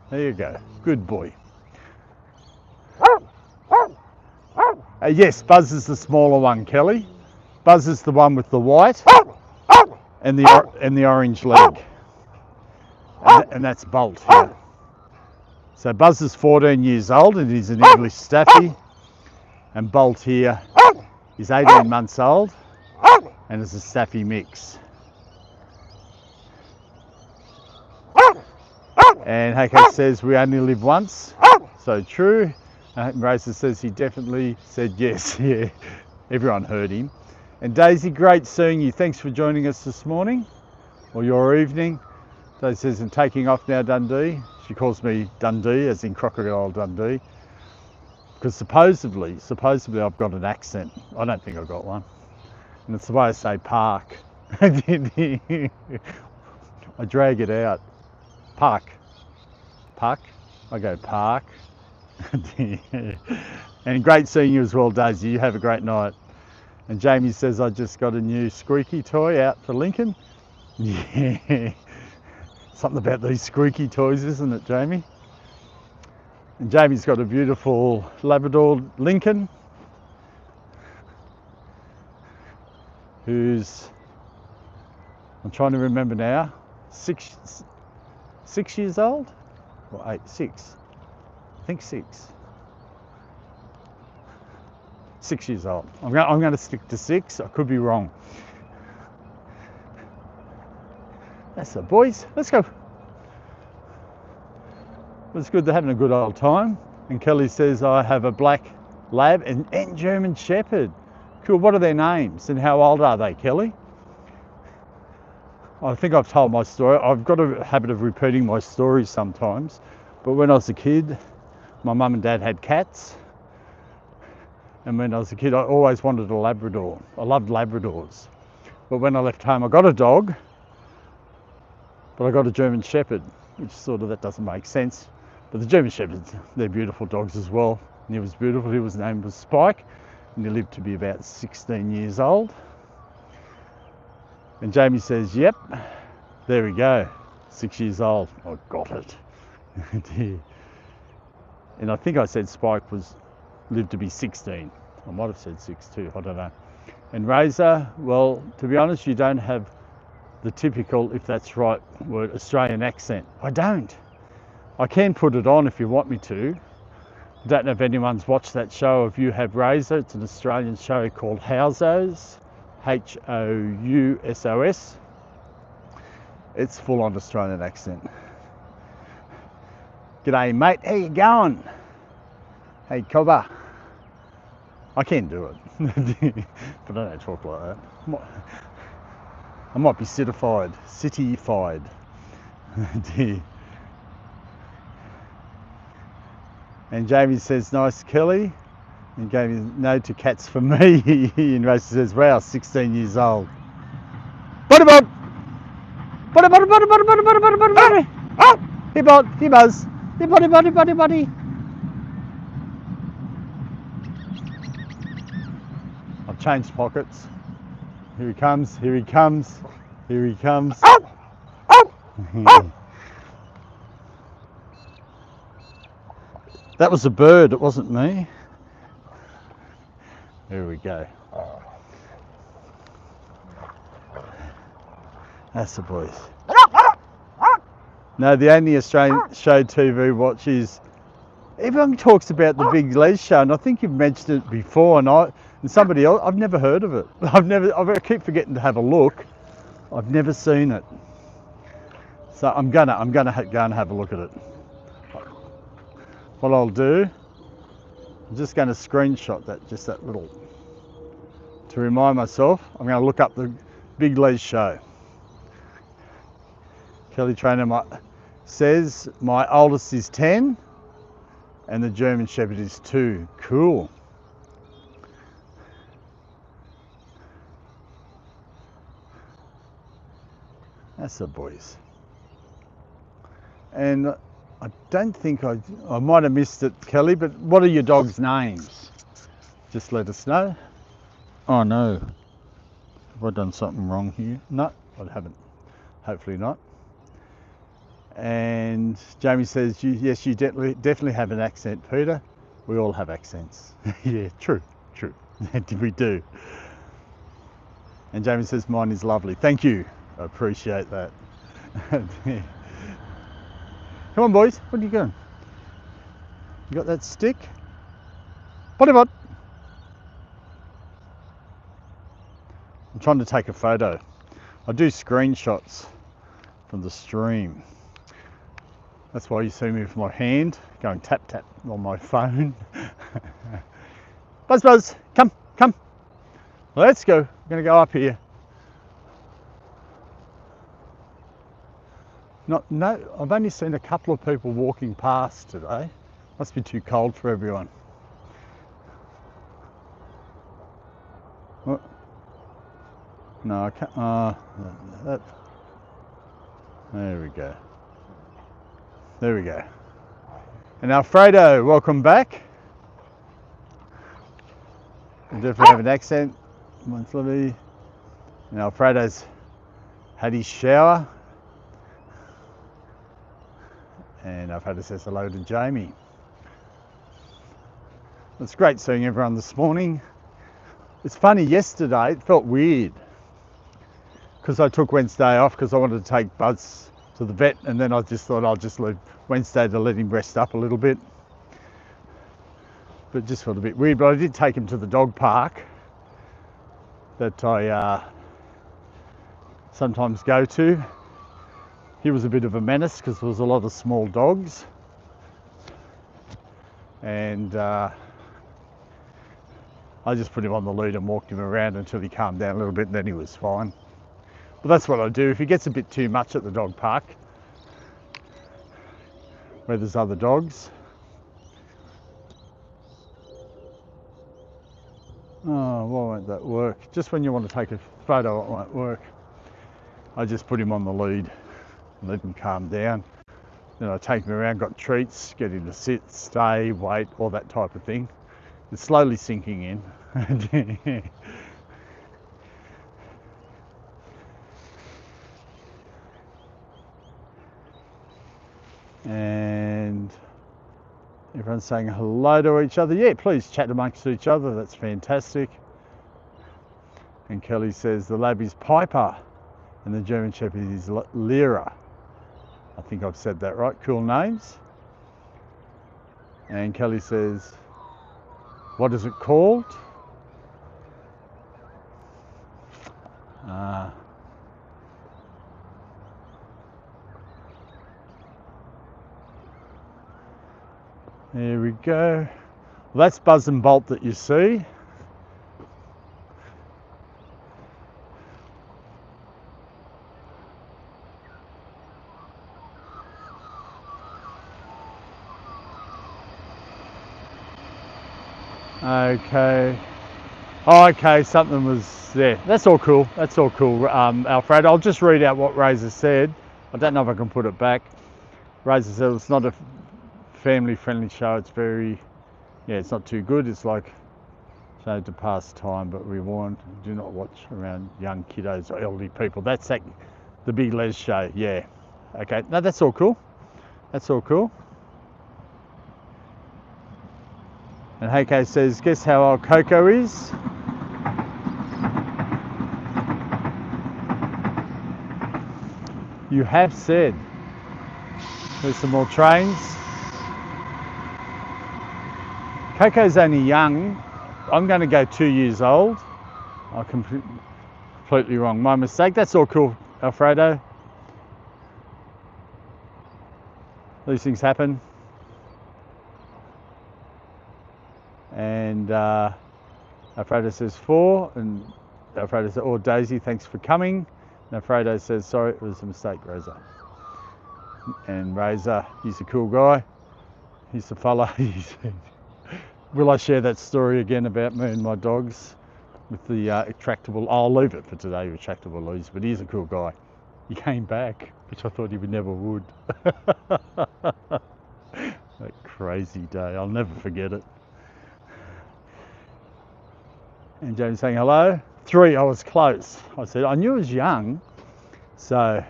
Speaker 1: There you go. Good boy. Yes, Buzz is the smaller one, Kelly. Buzz is the one with the white and the orange leg, and that's Bolt here. So Buzz is 14 years old and he's an English Staffy, and Bolt here is 18 months old and is a Staffy mix. And Hako says we only live once, so true. Razor says he definitely said yes. Yeah, everyone heard him. And Daisy, great seeing you. Thanks for joining us this morning or your evening. Daisy says, I'm taking off now, Dundee. She calls me Dundee, as in Crocodile Dundee, because supposedly I've got an accent. I don't think I've got one, and it's the way I say park. I drag it out. Park. I go park. And great seeing you as well, Daisy. You have a great night. And Jamie says, I just got a new squeaky toy out for Lincoln. Yeah, something about these squeaky toys, isn't it, Jamie? And Jamie's got a beautiful Labrador Lincoln, who's, I'm trying to remember now, six years old, or 6. I think 6 years old. I'm going to stick to 6. I could be wrong. That's the boys. Let's go. It's good. They're having a good old time. And Kelly says I have a black lab and German Shepherd. Cool. What are their names and how old are they, Kelly? I think I've told my story. I've got a habit of repeating my stories sometimes. But when I was a kid, my mum and dad had cats, and when I was a kid I always wanted a Labrador. I loved Labradors, but when I left home I got a dog, but I got a German Shepherd, which sort of, that doesn't make sense, but the German Shepherds, they're beautiful dogs as well, and he was beautiful. His name was Spike, and he lived to be about 16 years old. And Jamie says, yep, there we go, 6 years old. I got it. And I think I said Spike lived to be 16. I might have said 6 too, I don't know. And Razor, well, to be honest, you don't have the typical, if that's right word, Australian accent. I don't. I can put it on if you want me to. I don't know if anyone's watched that show. If you have, Razor, it's an Australian show called Housos, Housos. It's full on Australian accent. G'day mate, how you going? Hey Cobber. I can do it, but I don't talk like that. I might be cityfied. And Jamie says, nice Kelly. And gave me no to cats for me. And Rosie says, wow, 16 years old. Buddy bud! Buddy buddy buddy buddy buddy buddy buddy buddy buddy! Hey bud, hey buzz. Hey buddy buddy buddy buddy. I've changed pockets. Here he comes, here he comes, here he comes. That was a bird, it wasn't me. There we go. That's the boys. No, the only Australian show TV watch is, everyone talks about the Big Les show, and I think you've mentioned it before, and somebody else, I've never heard of it. I keep forgetting to have a look. I've never seen it. So I'm gonna go and have a look at it. What I'll do, I'm just going to screenshot that, just that little, to remind myself. I'm going to look up the Big Les show. Kelly Trainer says my oldest is 10 and the German Shepherd is 2. Cool. That's the boys. And I don't think I might have missed it, Kelly, but what are your dogs' names? Just let us know. Oh no, have I done something wrong here? No, I haven't. Hopefully not. And Jamie says, yes, you definitely have an accent, Peter. We all have accents. Yeah, true. We do. And Jamie says, mine is lovely. Thank you. I appreciate that. Come on, boys. What are you doing? You got that stick? Buddy bud. I'm trying to take a photo. I do screenshots from the stream. That's why you see me with my hand going tap tap on my phone. Buzz, come. Let's go. I'm gonna go up here. No, I've only seen a couple of people walking past today. Must be too cold for everyone. What? No, I can't. There we go. There we go. And Alfredo, welcome back. You definitely have an accent. Monthly. And Alfredo's had his shower. And Alfredo says hello to Jamie. It's great seeing everyone this morning. It's funny, yesterday it felt weird because I took Wednesday off because I wanted to take Buzz to the vet, and then I just thought I'll just leave Wednesday to let him rest up a little bit. But it just felt a bit weird. But I did take him to the dog park that I sometimes go to. He was a bit of a menace because there was a lot of small dogs, and I just put him on the lead and walked him around until he calmed down a little bit, and then he was fine. But that's what I do. If he gets a bit too much at the dog park where there's other dogs. Oh, why won't that work? Just when you want to take a photo, it won't work. I just put him on the lead and let him calm down. Then I take him around, got treats, get him to sit, stay, wait, all that type of thing. It's slowly sinking in. And everyone's saying hello to each other. Yeah, please chat amongst each other. That's fantastic. And Kelly says the lab is Piper and the German Shepherd is Lyra. I think I've said that right. Cool names. And Kelly says, what is it called? There we go. Well, that's Buzz and Bolt that you see. Okay. Oh, okay, something was there. That's all cool. That's all cool, Alfred. I'll just read out what Razor said. I don't know if I can put it back. Razor said it's not a family-friendly show. It's it's not too good. It's like show to pass time, but we warn, do not watch around young kiddos or elderly people. That's the Big Les show. Yeah. Okay. No, that's all cool. That's all cool. And Heiko says, guess how old Coco is? You have said. There's some more trains. Coco's only young. I'm going to go 2 years old. I'm completely wrong. My mistake. That's all cool, Alfredo. These things happen. And Alfredo says 4. And Alfredo says, oh, Daisy, thanks for coming. And Alfredo says, sorry, it was a mistake, Razor. And Razor, he's a cool guy. He's the fella. Will I share that story again about me and my dogs with the retractable? I'll leave it for today, retractable leads, but he's a cool guy. He came back, which I thought he never would. That crazy day, I'll never forget it. And James saying hello. 3, I was close. I said, I knew he was young, so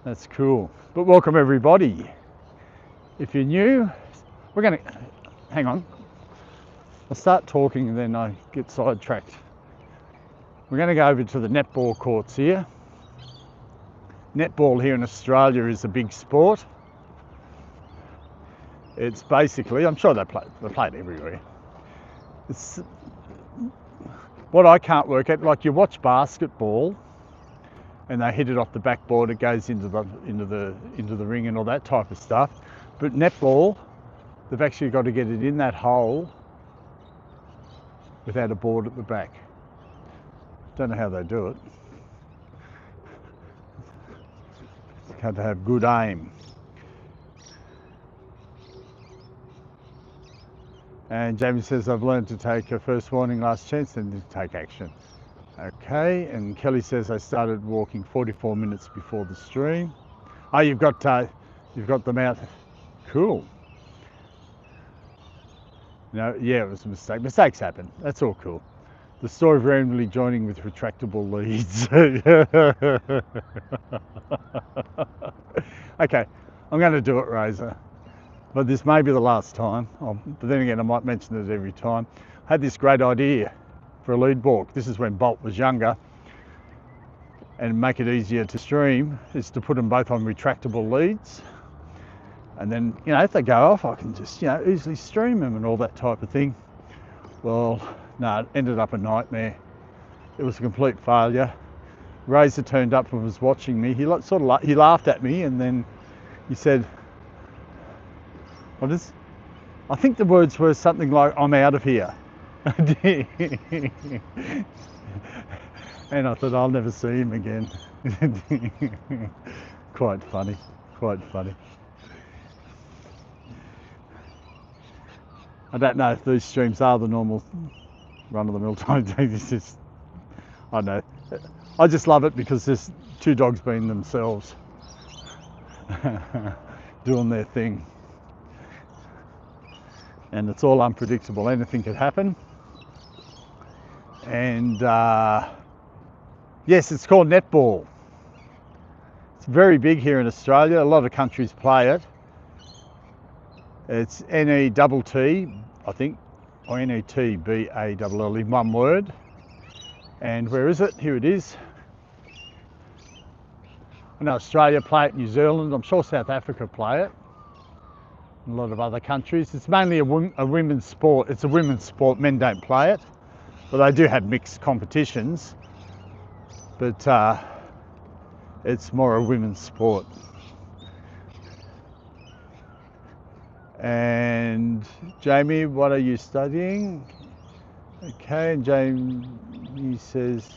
Speaker 1: that's cool. But welcome everybody. If you're new, we're going to, hang on, I'll start talking and then I get sidetracked. We're going to go over to the netball courts here. Netball here in Australia is a big sport. It's basically, I'm sure they play it everywhere. It's what I can't work out, like you watch basketball and they hit it off the backboard, it goes into the ring and all that type of stuff. But netball, they've actually got to get it in that hole without a board at the back. Don't know how they do it. It's got to have good aim. And Jamie says, I've learned to take a first warning, last chance, and to take action. Okay, and Kelly says, I started walking 44 minutes before the stream. Oh, you've got them out. Cool. No, yeah, it was a mistake. Mistakes happen. That's all cool. The story of randomly joining with retractable leads. Okay, I'm going to do it, Razor. But this may be the last time. But then again, I might mention it every time. I had this great idea for a lead balk. This is when Bolt was younger. And make it easier to stream is to put them both on retractable leads. And then, if they go off, I can just, easily stream them and all that type of thing. Well, no, it ended up a nightmare. It was a complete failure. Razor turned up and was watching me. He laughed at me and then he said, I think the words were something like, I'm out of here. And I thought, I'll never see him again. Quite funny, quite funny. I don't know if these streams are the normal run-of-the-mill time. It's just, I don't know. I just love it because there's 2 dogs being themselves, doing their thing. And it's all unpredictable. Anything could happen. And yes, it's called netball. It's very big here in Australia. A lot of countries play it. It's N-E-T-T, I think, or N-E-T-B-A-L-L in one word. And where is it? Here it is. I know Australia play it, New Zealand, I'm sure South Africa play it. A lot of other countries. It's mainly a women's sport. It's a women's sport. Men don't play it, but they do have mixed competitions. But it's more a women's sport. And Jamie, what are you studying? Okay, and Jamie says,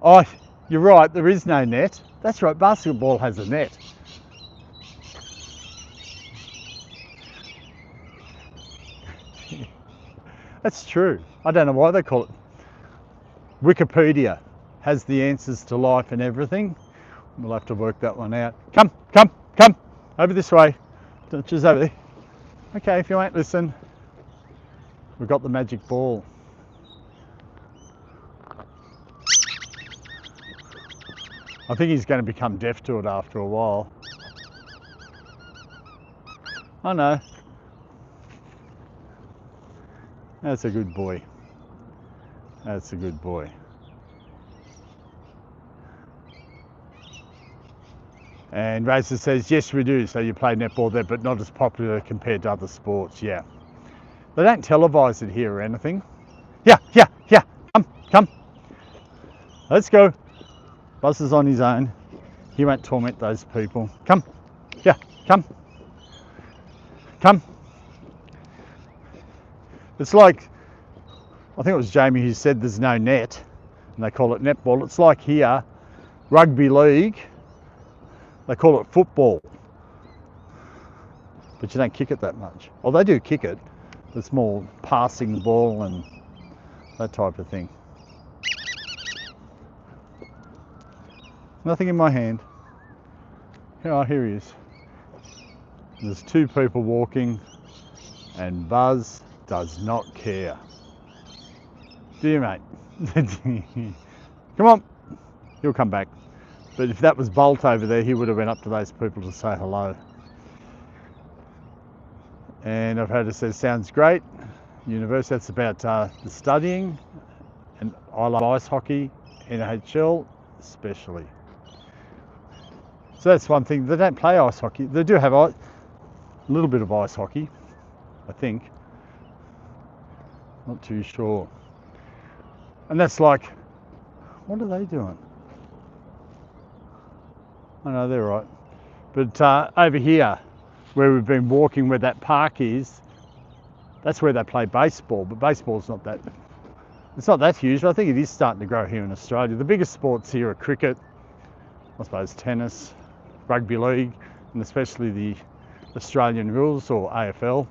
Speaker 1: oh, you're right, there is no net. That's right, basketball has a net. That's true. I don't know why they call it. Wikipedia has the answers to life and everything. We'll have to work that one out. Come, come, come. Over this way. Just over there. Okay, if you won't listen. We've got the magic ball. I think he's going to become deaf to it after a while. I know. That's a good boy. That's a good boy. And Razor says, yes, we do. So you play netball there, but not as popular compared to other sports. Yeah. They don't televise it here or anything. Yeah. Come, come. Let's go. Buzz is on his own. He won't torment those people. Come. Yeah, come. Come. It's like, I think it was Jamie who said there's no net, and they call it netball. It's like here, rugby league, they call it football. But you don't kick it that much. Well, they do kick it. It's more passing the ball and that type of thing. Nothing in my hand. Oh, here he is. There's two people walking and Buzz does not care. Do you, mate? Come on. He'll come back. But if that was Bolt over there, he would have went up to those people to say hello. And I've heard it says, sounds great. University, that's about the studying. And I love ice hockey, NHL especially. So that's one thing. They don't play ice hockey. They do have a little bit of ice hockey, I think. Not too sure. And that's like, what are they doing? I know they're right. But over here, where we've been walking, where that park is, that's where they play baseball. But baseball's not that, it's not that huge. But I think it is starting to grow here in Australia. The biggest sports here are cricket, I suppose tennis, rugby league, and especially the Australian rules or AFL.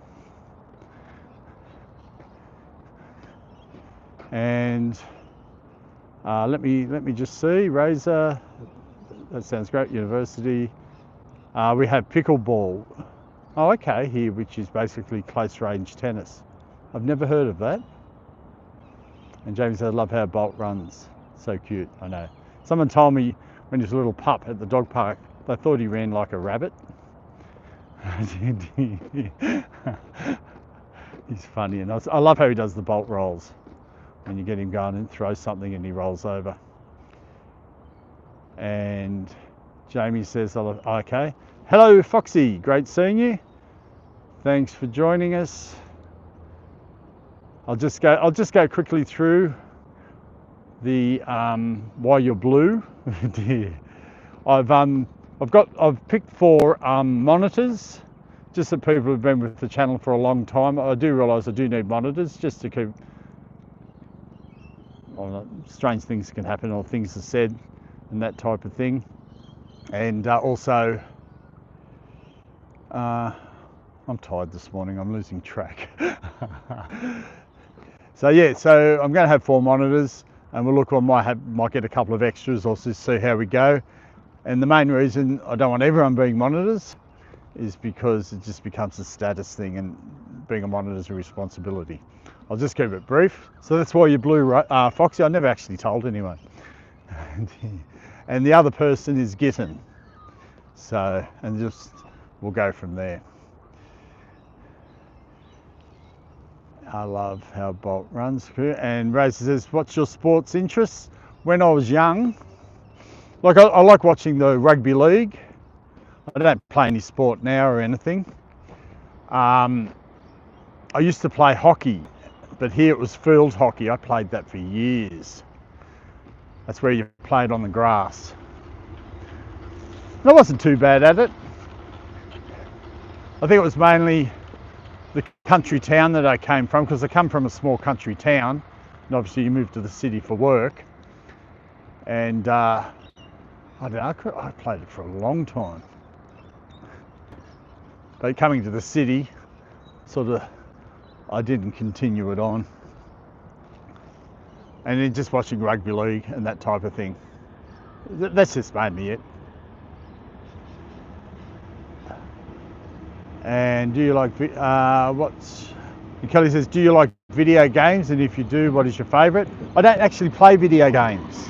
Speaker 1: And let me just see, Razor, that sounds great, university. We have pickleball. Oh, okay, here, which is basically close range tennis. I've never heard of that. And James said, I love how Bolt runs. So cute, I know. Someone told me when he was a little pup at the dog park, they thought he ran like a rabbit. He's funny, and I love how he does the Bolt rolls. When you get him going and throw something and he rolls over. And Jamie says, okay. Hello, Foxy, great seeing you. Thanks for joining us. I'll just go quickly through the why you're blue. I've picked 4 monitors, just that people who've been with the channel for a long time. I do realise I do need monitors just to keep, well, strange things can happen or things are said and that type of thing. And also, I'm tired this morning, I'm losing track. So yeah, so I'm going to have 4 monitors, and we'll look, I might get a couple of extras or just see how we go. And the main reason I don't want everyone being monitors is because it just becomes a status thing, and being a monitor is a responsibility. I'll just keep it brief. So that's why you're blue, Foxy. I never actually told anyone. And the other person is Gitten. So, and just, we'll go from there. I love how Bolt runs. And Razor says, what's your sports interests? When I was young, like I like watching the rugby league. I don't play any sport now or anything. I used to play hockey, but here it was field hockey. I played that for years. That's where you played on the grass. And I wasn't too bad at it. I think it was mainly the country town that I came from, because I come from a small country town, and obviously you move to the city for work. And I don't know, I played it for a long time. But coming to the city, sort of, I didn't continue it on. and then just watching rugby league and that type of thing. That's just mainly it. And do you like Kelly says, do you like video games, and if you do, what is your favourite? I don't actually play video games.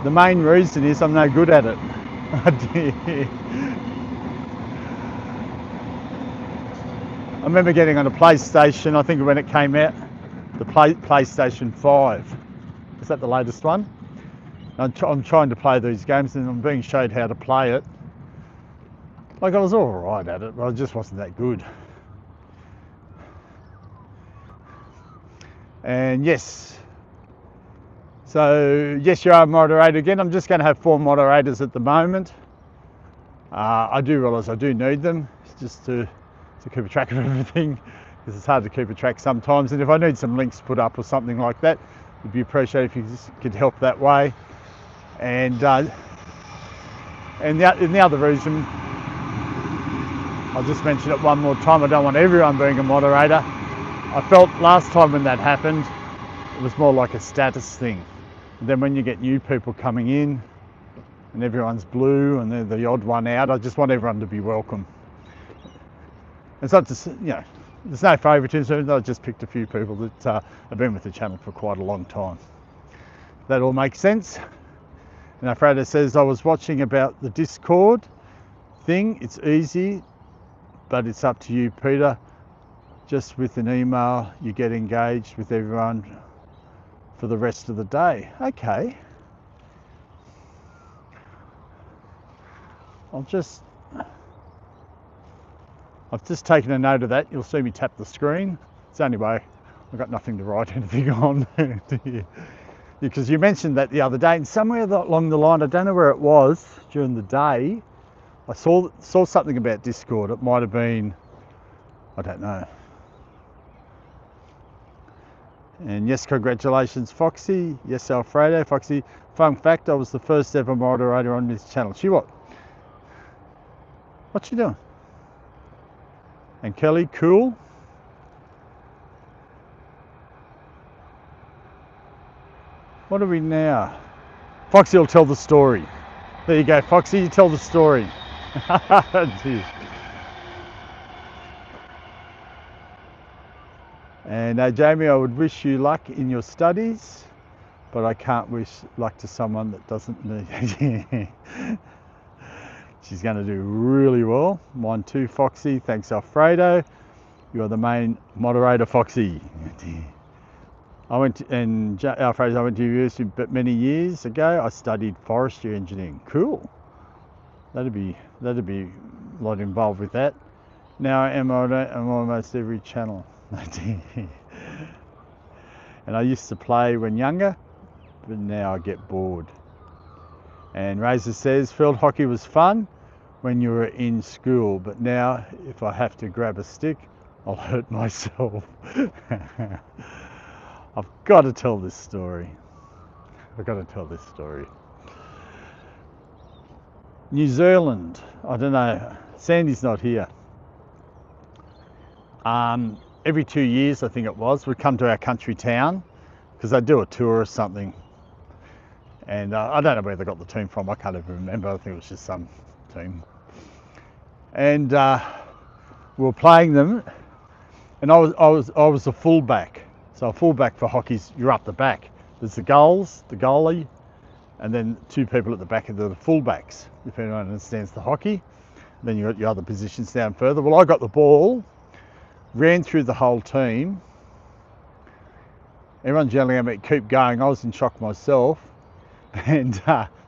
Speaker 1: The main reason is I'm no good at it. I remember getting on a PlayStation, I think when it came out, the PlayStation 5. Is that the latest one? I'm trying to play these games and I'm being showed how to play it. Like, I was all right at it, but I just wasn't that good. And yes, so yes, you are a moderator again. I'm just going to have 4 moderators at the moment. I do realise I do need them just to keep a track of everything, because it's hard to keep a track sometimes. And if I need some links put up or something like that, it'd be appreciated if you could help that way. And the other reason, I'll just mention it one more time, I don't want everyone being a moderator. I felt last time when that happened, it was more like a status thing. And then when you get new people coming in and everyone's blue and they're the odd one out, I just want everyone to be welcome. It's not just, there's no favouritism. I just picked a few people that have been with the channel for quite a long time. That all makes sense. And Alfredo says, I was watching about the Discord thing. It's easy, but it's up to you, Peter. Just with an email, you get engaged with everyone for the rest of the day. Okay. I've just taken a note of that. You'll see me tap the screen. It's the only way. I've got nothing to write anything on. Because you mentioned that the other day, and somewhere along the line, I don't know where it was during the day, I saw something about Discord. It might have been, I don't know. And yes, congratulations, Foxy. Yes, Alfredo. Foxy, fun fact, I was the first ever moderator on this channel. She what? What's she doing? And Kelly, cool. What are we now? Foxy will tell the story. There you go, Foxy, you tell the story. And Jamie, I would wish you luck in your studies, but I can't wish luck to someone that doesn't need. She's going to do really well. Mine too, Foxy. Thanks, Alfredo. You are the main moderator, Foxy. Alfredo, I went to university but many years ago. I studied forestry engineering. Cool. That'd be a lot involved with that. Now I'm on almost every channel. And I used to play when younger, but now I get bored. And Razor says field hockey was fun when you were in school, but now if I have to grab a stick, I'll hurt myself. I've got to tell this story. New Zealand, I don't know, Sandy's not here. Every 2 years, I think it was, we'd come to our country town because they'd do a tour or something. And I don't know where they got the team from, I can't even remember, I think it was just some team. And we were playing them, and I was a fullback. So a fullback for hockey's, you're up the back. There's the goals, the goalie, and then 2 people at the back of the fullbacks, if anyone understands the hockey. Then you've got your other positions down further. Well, I got the ball, ran through the whole team. Everyone's yelling at me, keep going. I was in shock myself, and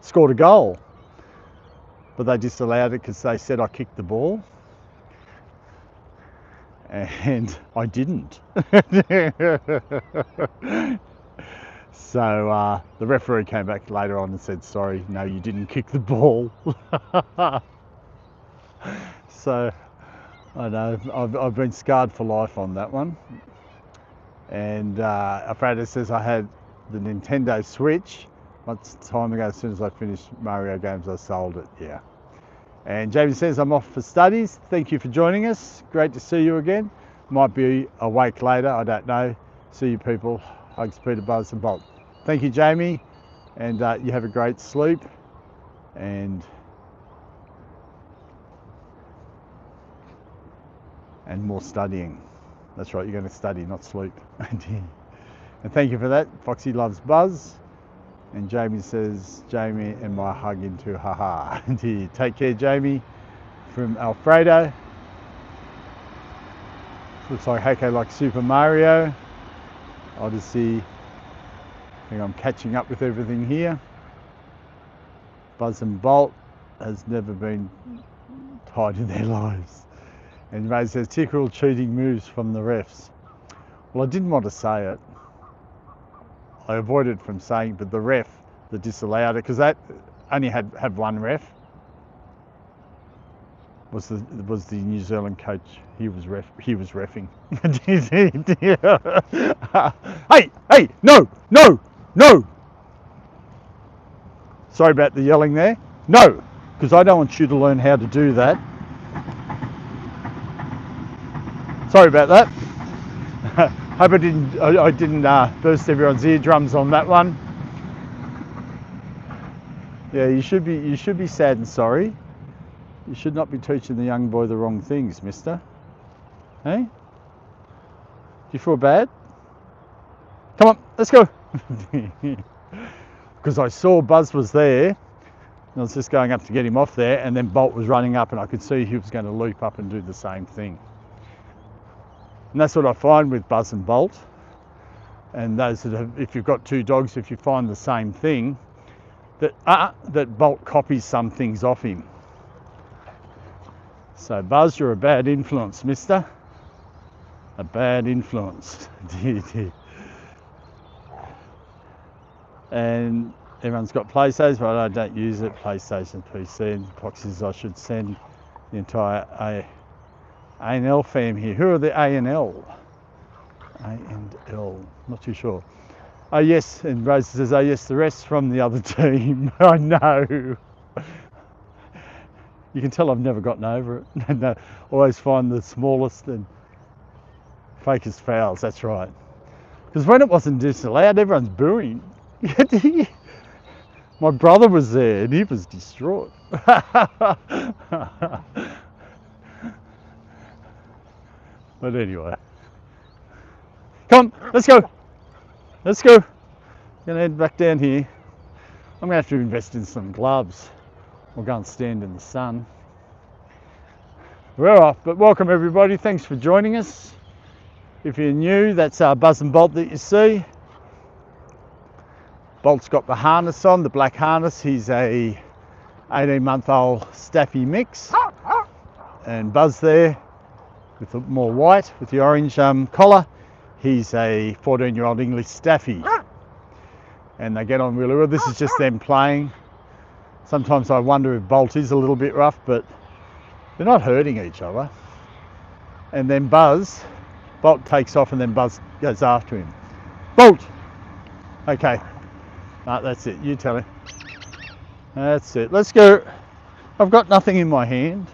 Speaker 1: scored a goal. But they disallowed it because they said I kicked the ball. And I didn't. So the referee came back later on and said, sorry, no, you didn't kick the ball. So I know I've been scarred for life on that one. And Alfredo says I had the Nintendo Switch once time ago. As soon as I finished Mario games, I sold it. Yeah. And Jamie says I'm off for studies. Thank you for joining us. Great to see you again. Might be awake later, I don't know. See you people. Hugs Peter, Buzz and Bolt. Thank you, Jamie, and you have a great sleep, and more studying. That's right, you're going to study, not sleep. And thank you for that. Foxy loves Buzz. And Jamie says, Jamie and my hug into haha. Take care, Jamie, from Alfredo. Looks like Hako like Super Mario. Odyssey. I think I'm catching up with everything here. Buzz and Bolt has never been tied in their lives. And Ray says, typical cheating moves from the refs. Well, I didn't want to say it. I avoided from saying, but the ref that disallowed it, because that only had one ref, was the New Zealand coach. He was reffing. Hey, no! Sorry about the yelling there. No, because I don't want you to learn how to do that. Sorry about that. Hope I didn't burst everyone's eardrums on that one. Yeah, you should be sad and sorry. You should not be teaching the young boy the wrong things, mister. Hey? Do you feel bad? Come on, let's go. Because I saw Buzz was there, and I was just going up to get him off there, and then Bolt was running up, and I could see he was going to leap up and do the same thing. And that's what I find with Buzz and Bolt. And those that have, if you've got two dogs, if you find the same thing, that Bolt copies some things off him. So Buzz, you're a bad influence, mister. A bad influence. And everyone's got PlayStations, but I don't use it. PlayStation, PC, and Foxes. I should send the entire A&L fam here. Who are the A&L? A&L, not too sure. Oh yes, and Rose says, oh yes, the rest from the other team. I know. You can tell I've never gotten over it. No, always find the smallest and fakest fouls, that's right. Because when it wasn't disallowed, everyone's booing. My brother was there and he was distraught. But anyway, come on, let's go. Let's go. Gonna head back down here. I'm gonna have to invest in some gloves. We'll go and stand in the sun. We're off, but welcome everybody. Thanks for joining us. If you're new, that's our Buzz and Bolt that you see. Bolt's got the harness on, the black harness. He's a 18-month-old Staffy mix. And Buzz there with the more white, with the orange collar. He's a 14-year-old English Staffy. And they get on really well. This is just them playing. Sometimes I wonder if Bolt is a little bit rough, but they're not hurting each other. And then Bolt takes off and then Buzz goes after him. Bolt! Okay. That's it. You tell him. That's it. Let's go. I've got nothing in my hand.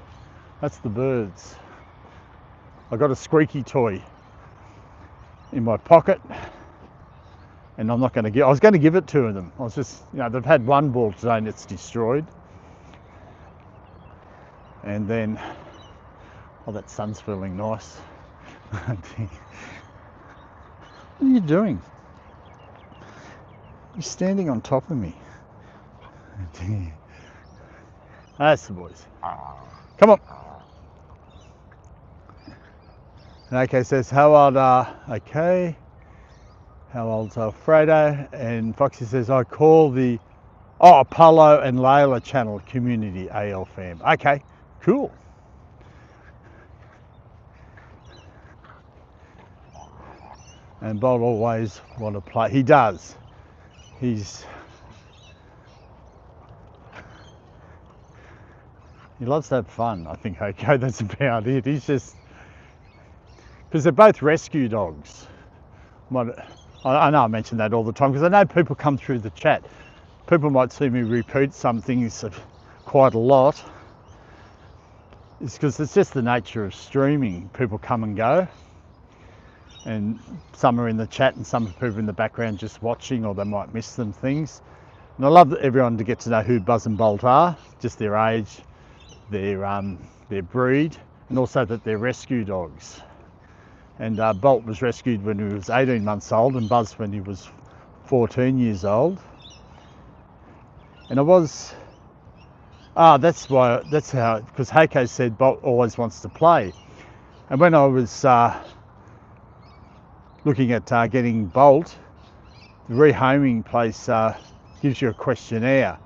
Speaker 1: That's the birds. I've got a squeaky toy in my pocket. And I'm not going to give. I was going to give it to them. I was just, they've had one ball today and it's destroyed. And then, oh, that sun's feeling nice. What are you doing? You're standing on top of me. That's the boys. Come on. And OK says, how old are, okay. How old's Alfredo? And Foxy says, I call the Apollo and Layla channel community AL fam. Okay, cool. And Bolt always want to play. He does. He loves to have fun, I think. Okay, that's about it. He's just, because they're both rescue dogs. I know I mention that all the time because I know people come through the chat. People might see me repeat some things quite a lot. It's because it's just the nature of streaming. People come and go. and some are in the chat and some people in the background just watching, or they might miss some things. And I love everyone to get to know who Buzz and Bolt are, just their age, their breed, and also that they're rescue dogs. And Bolt was rescued when he was 18 months old, and Buzz when he was 14 years old. And I was, that's how, because Heiko said Bolt always wants to play. And when I was looking at getting Bolt, the rehoming place gives you a questionnaire,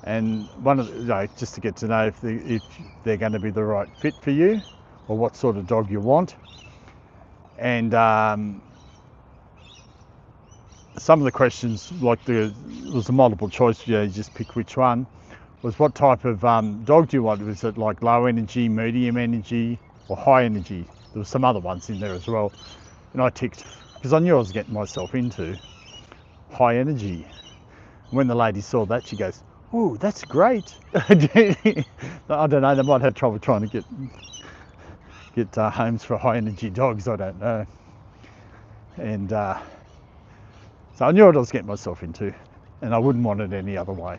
Speaker 1: and one of the, just to get to know if they're going to be the right fit for you, or what sort of dog you want. And some of the questions, like it was a multiple choice, you just pick which one, was what type of dog do you want? Was it like low energy, medium energy, or high energy? There were some other ones in there as well. And I ticked, because I knew I was getting myself into high energy. When the lady saw that, she goes, "Oh, that's great." I don't know, they might have trouble trying to get homes for high energy dogs, I don't know. And so I knew what I was getting myself into, and I wouldn't want it any other way.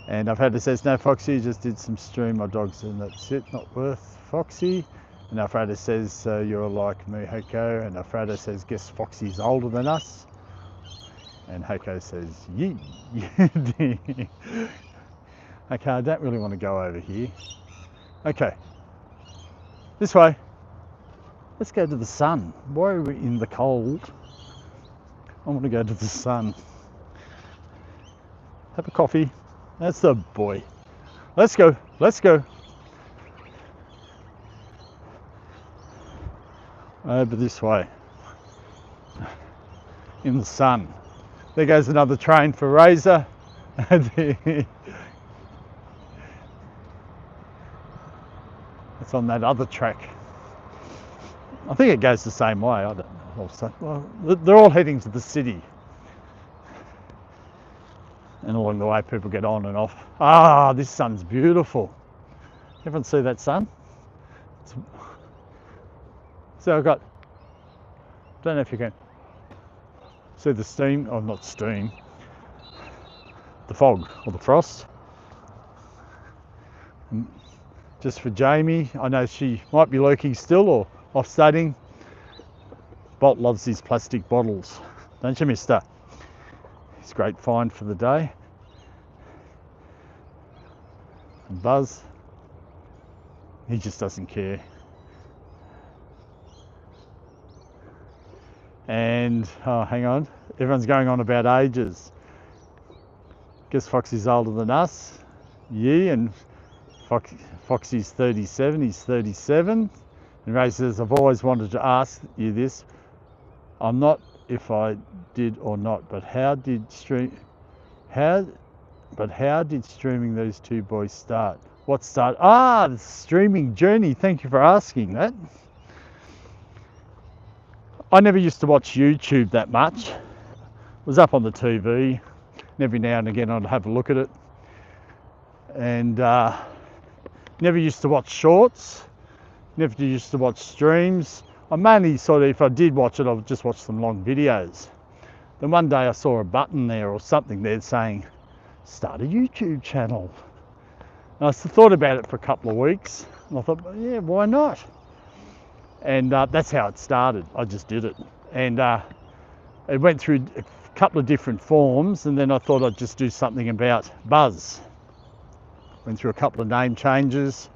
Speaker 1: And Alfredo says, "No, Foxy, just did some stream my dogs and that's it, not worth Foxy." And Alfredo says, "You're like me, Heiko." And Alfredo says, "Guess Foxy's older than us." And Heiko says, "Yee." Okay, I don't really want to go over here. Okay, this way. Let's go to the sun. Why are we in the cold? I want to go to the sun. Have a coffee. That's the boy. Let's go. Let's go. Over this way. In the sun. There goes another train for Razor. It's on that other track. I think it goes the same way. I don't know. Also, well, they're all heading to the city. And along the way, people get on and off. Ah, this sun's beautiful. Everyone see that sun? So I've got, don't know if you can see the steam, or not steam, the fog or the frost. And just for Jamie, I know she might be lurking still or off studying. Bolt loves these plastic bottles, don't you, mister? He's a great find for the day. And Buzz, he just doesn't care. And, oh, hang on, everyone's going on about ages. Guess Foxy's older than us. Yeah, and Foxy's 37, he's 37. And Ray says, "I've always wanted to ask you this. I'm not if I did or not, but how did streaming those two boys start? What started? Ah, the streaming journey. Thank you for asking that. I never used to watch YouTube that much. It was up on the TV. And every now and again I'd have a look at it. And never used to watch shorts. Never used to watch streams. I mainly sort of, if I did watch it, I would just watch some long videos. Then one day I saw a button there or something there saying, "Start a YouTube channel." And I thought about it for a couple of weeks. And I thought, well, yeah, why not? And that's how it started. I just did it. And it went through a couple of different forms, and then I thought I'd just do something about Buzz. Went through a couple of name changes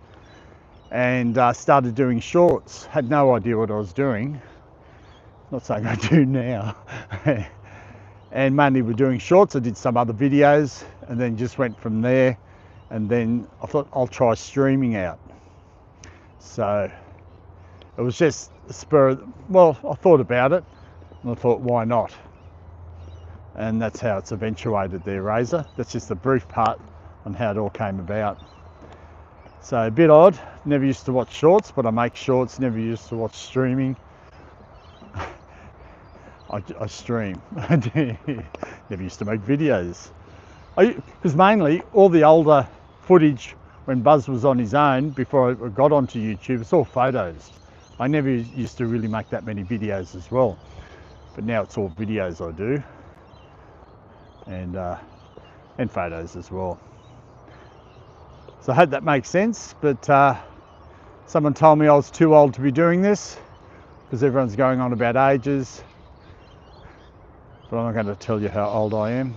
Speaker 1: and started doing shorts. Had no idea what I was doing. Not saying I do now. And mainly we're doing shorts. I did some other videos and then just went from there. And then I thought I'll try streaming out. So it was just a spur, well, I thought about it and I thought, why not? And that's how it's eventuated there, Razor. That's just the brief part on how it all came about. So a bit odd, never used to watch shorts, but I make shorts, never used to watch streaming. I stream, never used to make videos. Because mainly all the older footage when Buzz was on his own, before I got onto YouTube, it's all photos. I never used to really make that many videos as well, but now it's all videos I do, and photos as well. So I hope that makes sense, but someone told me I was too old to be doing this because everyone's going on about ages, but I'm not going to tell you how old I am.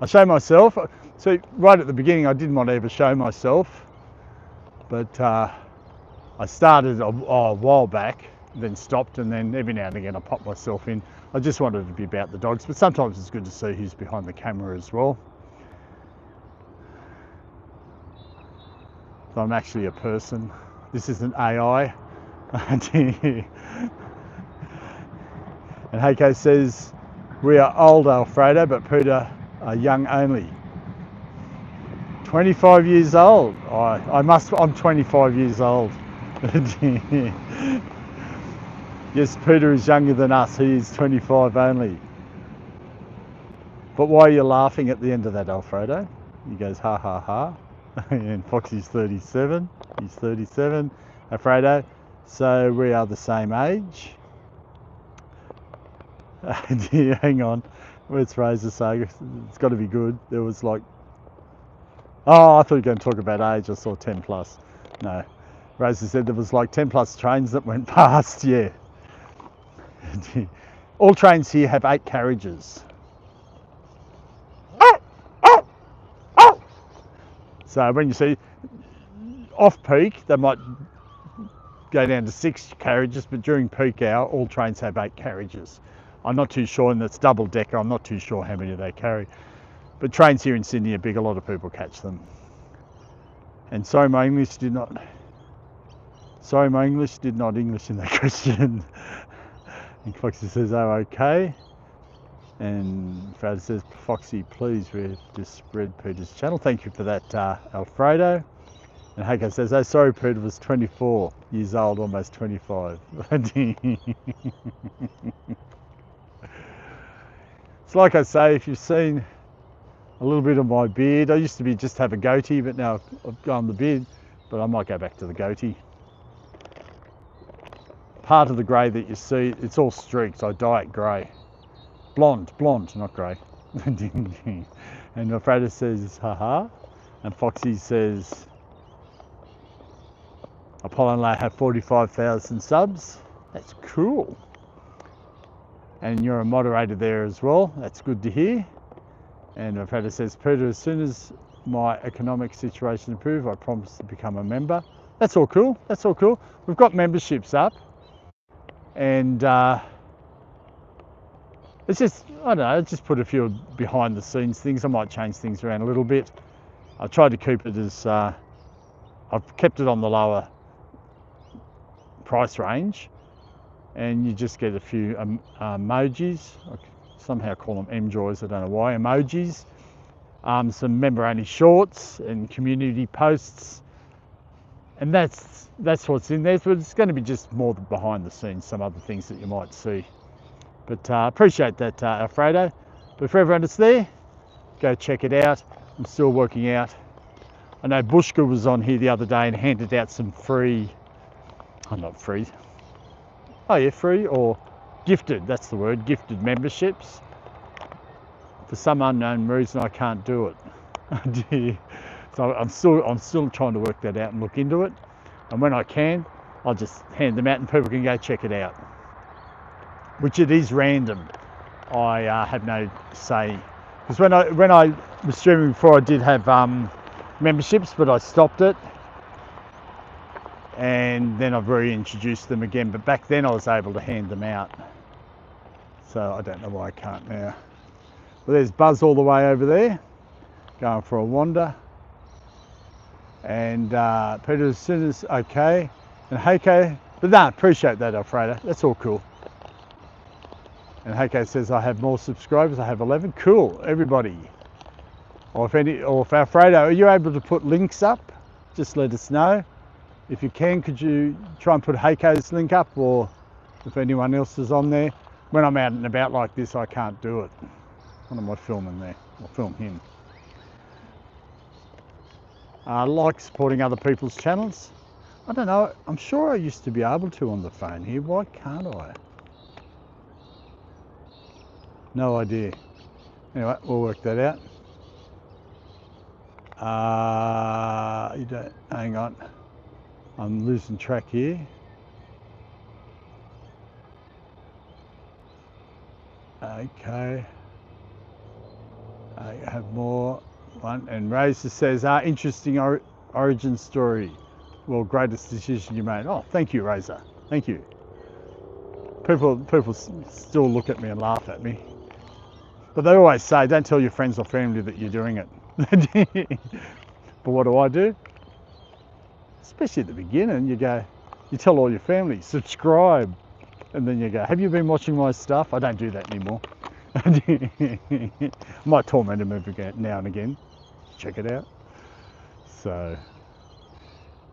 Speaker 1: I show myself. So right at the beginning I didn't want to ever show myself, but I started a while back, then stopped, and then every now and again I pop myself in. I just wanted to be about the dogs, but sometimes it's good to see who's behind the camera as well. So I'm actually a person. This isn't AI. And Heiko says, we are old, Alfredo, but Peter are young only. 25 years old. I'm 25 years old. Yes, Peter is younger than us. He is 25 only. But why are you laughing at the end of that, Alfredo? He goes, ha ha ha. And Foxy's 37. He's 37. Alfredo, so we are the same age. Hang on. Where's Fraser saying? It's got to be good. There was like, oh, I thought you were going to talk about age. I saw 10 plus. No. Fraser said there was like 10 plus trains that went past. Yeah. All trains here have 8 carriages. So when you see off peak, they might go down to 6 carriages, but during peak hour, all trains have 8 carriages. I'm not too sure, and it's double decker. I'm not too sure how many they carry. But trains here in Sydney are big. A lot of people catch them. And sorry, my English did not English in that question. And Foxy says, oh, okay. And Fred says, Foxy, please read this spread Peter's channel. Thank you for that, Alfredo. And Heiko says, oh, sorry, Peter was 24 years old, almost 25. It's like I say, if you've seen a little bit of my beard, I used to just have a goatee, but now I've gone the beard, but I might go back to the goatee. Part of the grey that you see, it's all streaks. I dye it grey. Blonde, not grey. And Alfredo says, haha. And Foxy says, Apollo and Lay have 45,000 subs. That's cool. And you're a moderator there as well. That's good to hear. And Alfredo says, Peter, as soon as my economic situation improves, I promise to become a member. That's all cool. That's all cool. We've got memberships up. And it's just, I don't know, just put a few behind the scenes things. I might change things around a little bit. I tried to keep it as, I've kept it on the lower price range, and you just get a few emojis. I somehow call them M-Joys, I don't know why, emojis. Some member-only shorts and community posts. And that's what's in there. So it's going to be just more behind the scenes, some other things that you might see. But appreciate that, Alfredo. But for everyone that's there, go check it out. I'm still working out. I know Bushka was on here the other day and handed out some free, not free, oh yeah, free or gifted, that's the word, gifted memberships. For some unknown reason, I can't do it. So I'm still trying to work that out and look into it. And when I can, I'll just hand them out and people can go check it out. Which it is random. I have no say. Because when I was streaming before, I did have memberships, but I stopped it. And then I've reintroduced them again. But back then I was able to hand them out. So I don't know why I can't now. Well, there's Buzz all the way over there, going for a wander. And Peter, as soon as, okay. And Heiko, but no, appreciate that, Alfredo. That's all cool. And Heiko says, I have more subscribers. I have 11. Cool, everybody. Or if Alfredo, are you able to put links up? Just let us know. If you can, could you try and put Heiko's link up, or if anyone else is on there? When I'm out and about like this, I can't do it. What am I filming there? I'll film him. like supporting other people's channels. I don't know, I'm sure I used to be able to on the phone here. Why can't I? No idea. Anyway, we'll work that out. You don't, hang on. I'm losing track here. Okay. I have more. One, and Razor says, interesting origin story. Well, greatest decision you made. Oh, thank you, Razor. Thank you. People still look at me and laugh at me. But they always say, don't tell your friends or family that you're doing it. But what do? Especially at the beginning, you tell all your family, subscribe. And then you go, have you been watching my stuff? I don't do that anymore. I might torment them every now and again. Check it out. So,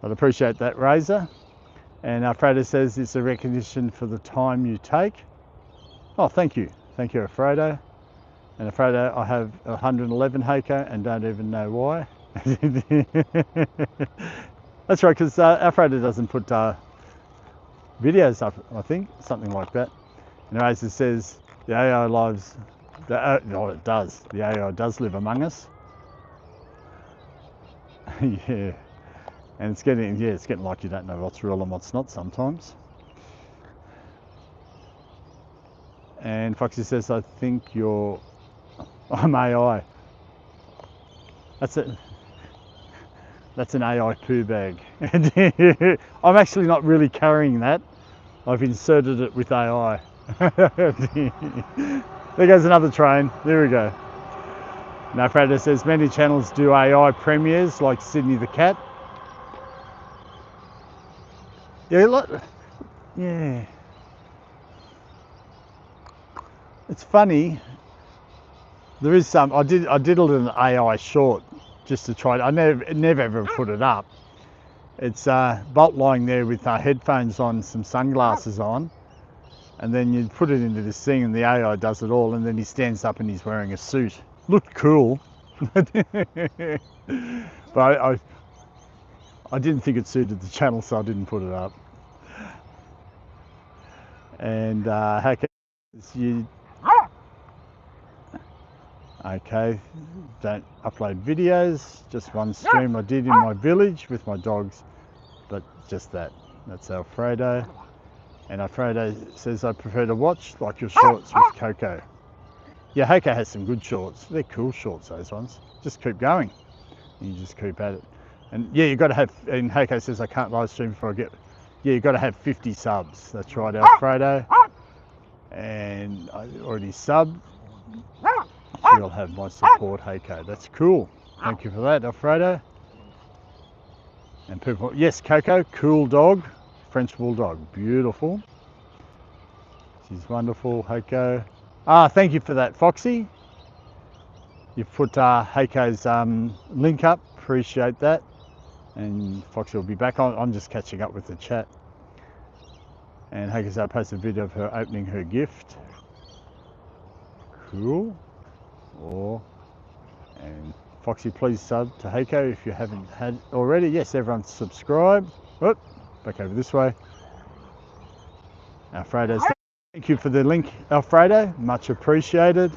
Speaker 1: I'd appreciate that, Razor. And Alfredo says it's a recognition for the time you take. Oh, thank you. Thank you, Alfredo. And Alfredo, I have 111 Heiko and don't even know why. That's right, because Alfredo doesn't put videos up, I think, something like that. And Razor says the AI lives, no, it does. The AI does live among us. Yeah, and it's getting like you don't know what's real and what's not sometimes. And Foxy says, I think I'm AI. That's it. That's an AI poo bag. I'm actually not really carrying that. I've inserted it with AI. There goes another train. There we go. Now Fredo says many channels do AI premieres like Sydney the Cat. Yeah, look. Yeah. It's funny. There is some. I did a little AI short just to try it. I never ever put it up. It's Bolt lying there with headphones on, some sunglasses on, and then you put it into this thing and the AI does it all, and then he stands up and he's wearing a suit. Looked cool. But I didn't think it suited the channel, so I didn't put it up. And Hacker, you okay, don't upload videos, just one stream I did in my village with my dogs, but just that's Alfredo. And Alfredo says I prefer to watch like your shorts with Coco. Yeah, Coco has some good shorts. They're cool shorts, those ones. Just keep going. You just keep at it. And yeah, you've got to have, and Coco says I can't live stream before I get, yeah, you've got to have 50 subs. That's right, Alfredo. And I already subbed. You'll have my support, Heiko. That's cool. Thank you for that, Alfredo. And people, yes, Coco, cool dog, French bulldog, beautiful. She's wonderful, Heiko. Thank you for that, Foxy. You've put Heiko's link up. Appreciate that. And Foxy will be back on. I'm just catching up with the chat. And Heiko's posted a video of her opening her gift. Cool. And Foxy, please sub to Heiko if you haven't had already. Yes, everyone subscribe. Oop, back over this way. Alfredo, thank you for the link, Alfredo, much appreciated.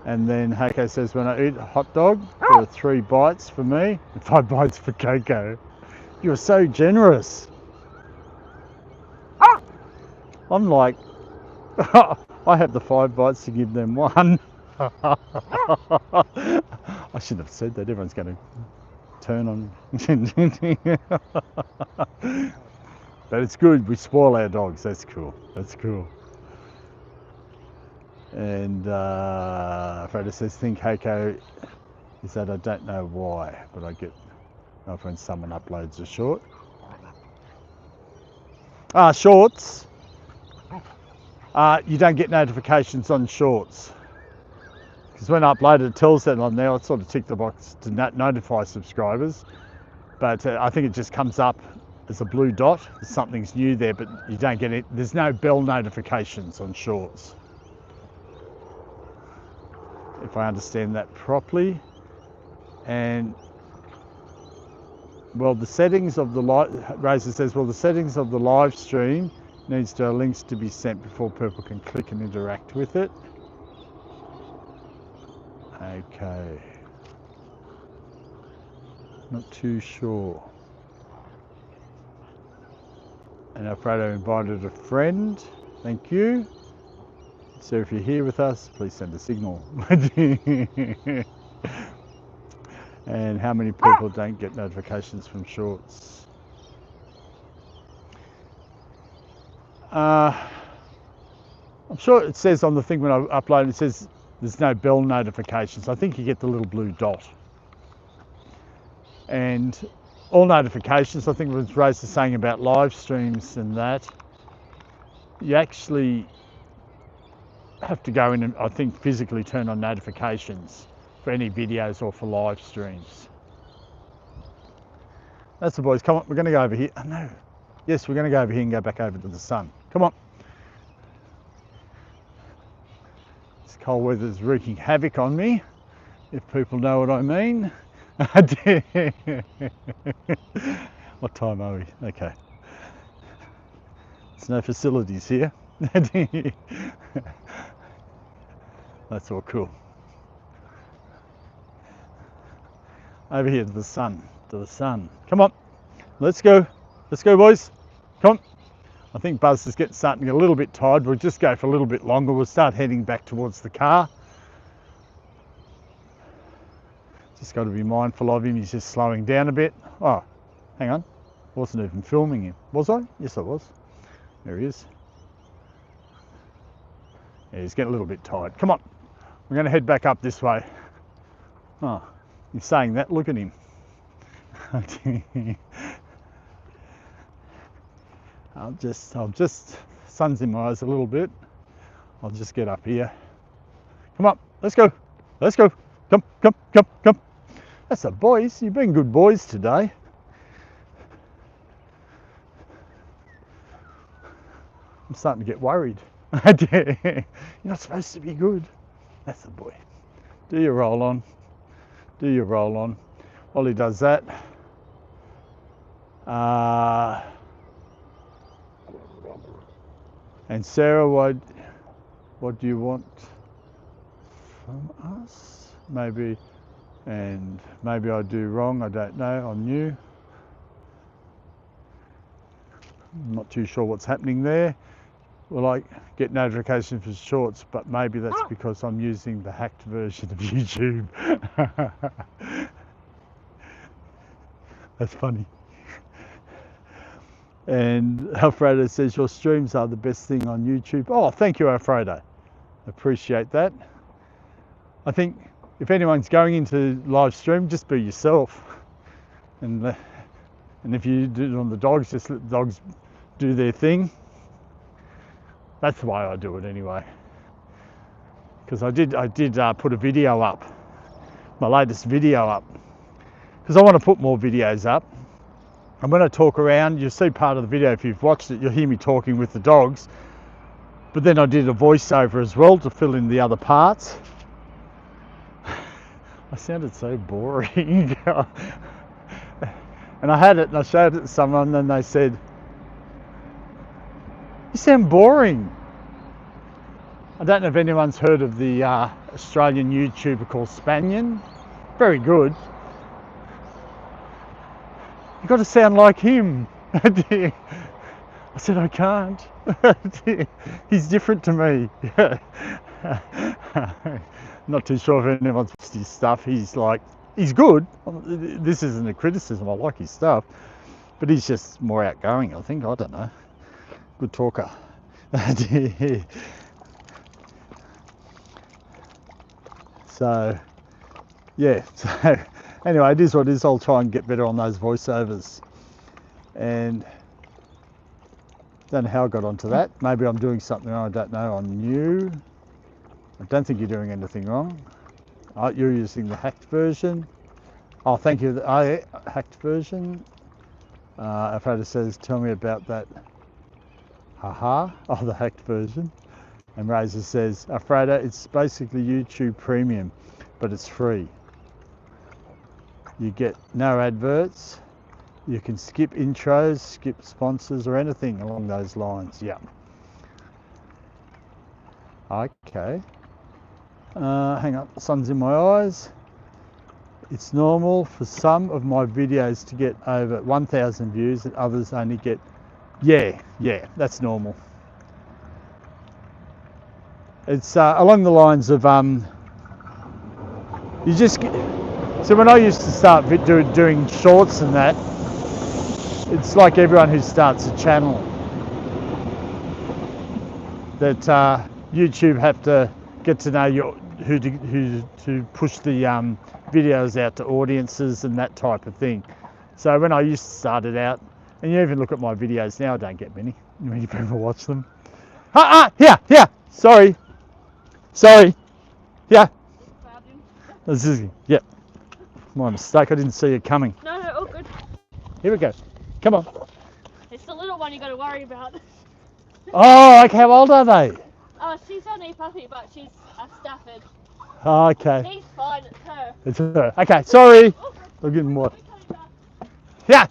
Speaker 1: And then Heiko says, when I eat a hot dog, there are 3 bites for me and 5 bites for Coco. You're so generous. I'm like, I have the 5 bites to give them 1. I shouldn't have said that. Everyone's going to turn on. But it's good. We spoil our dogs. That's cool. That's cool. And Fredo says, think Heiko is that I don't know why, but I get off when someone uploads a short. Shorts. You don't get notifications on shorts. Because when I upload it tells them on there, I sort of tick the box to notify subscribers. But I think it just comes up as a blue dot. Something's new there, but you don't get it. There's no bell notifications on shorts. If I understand that properly. And well, the settings of the Razor says, well, the settings of the live stream needs to have links to be sent before people can click and interact with it. Okay. Not too sure. And Alfredo invited a friend. Thank you. So if you're here with us, please send a signal. And how many people don't get notifications from shorts? I'm sure it says on the thing when I upload, it says there's no bell notifications. I think you get the little blue dot. And all notifications, I think it was Rose saying about live streams and that, you actually have to go in and I think physically turn on notifications for any videos or for live streams. That's the boys. Come on, we're going to go over here. Oh no. Yes, we're going to go over here and go back over to the sun. Come on. This cold weather's wreaking havoc on me, if people know what I mean. What time are we? Okay. There's no facilities here. That's all cool. Over here to the sun, Come on, let's go. Let's go, boys. Come on. I think Buzz is starting to get a little bit tired. We'll just go for a little bit longer. We'll start heading back towards the car. Just got to be mindful of him. He's just slowing down a bit. Oh, hang on. I wasn't even filming him. Was I? Yes, I was. There he is. Yeah, he's getting a little bit tired. Come on. We're going to head back up this way. Oh, he's saying that. Look at him. I'll just, sun's in my eyes a little bit. I'll just get up here. Come on, let's go. Let's go. Come. That's the boys. You've been good boys today. I'm starting to get worried. You're not supposed to be good. That's the boy. Do your roll on. Do your roll on. While he does that, and Sarah, what do you want from us? Maybe I do wrong. I don't know. I'm new. I'm not too sure what's happening there. Well, I get notifications for shorts, but maybe that's because I'm using the hacked version of YouTube. That's funny. And Alfredo says your streams are the best thing on YouTube. Oh, thank you, Alfredo. Appreciate that. I think if anyone's going into live stream, just be yourself. And if you do it on the dogs, just let the dogs do their thing. That's the way I do it anyway. Because I did put a video up, my latest video up, because I want to put more videos up. And when I talk around, you'll see part of the video. If you've watched it, you'll hear me talking with the dogs. But then I did a voiceover as well to fill in the other parts. I sounded so boring. And I had it and I showed it to someone and they said, "You sound boring." I don't know if anyone's heard of the Australian YouTuber called Spanion. Very good. You've got to sound like him. I said, I can't. He's different to me. Not too sure if anyone's watched his stuff. He's good. This isn't a criticism. I like his stuff. But he's just more outgoing, I think. I don't know. Good talker. So, yeah. So, anyway, it is what it is. I'll try and get better on those voiceovers. And don't know how I got onto that. Maybe I'm doing something I don't know. I'm new. I don't think you're doing anything wrong. Oh, you're using the hacked version. Oh, thank you. The hacked version. Alfredo says, tell me about that. Haha. Oh, the hacked version. And Razor says, Alfredo, it's basically YouTube Premium, but it's free. You get no adverts, You can skip intros, skip sponsors, or anything along those lines. Yeah. Okay. Hang on, the sun's in my eyes. It's normal for some of my videos to get over 1,000 views and others only get, yeah, that's normal. It's along the lines of, you just get, so when I used to start doing shorts and that, it's like everyone who starts a channel, that YouTube have to get to know who to push the videos out to audiences and that type of thing. So when I used to start it out, and you even look at my videos now, I don't get many people watch them. Here, sorry, yeah. This is, yep, my mistake, I didn't see it coming.
Speaker 2: No, all good.
Speaker 1: Here we go, come on.
Speaker 2: It's the little one you got to worry about.
Speaker 1: Oh, okay, how old are they?
Speaker 2: Oh, she's only a puppy, but she's a Stafford.
Speaker 1: Oh, okay.
Speaker 2: He's fine, it's her.
Speaker 1: It's her. Okay, sorry. I'll give him more. Yeah.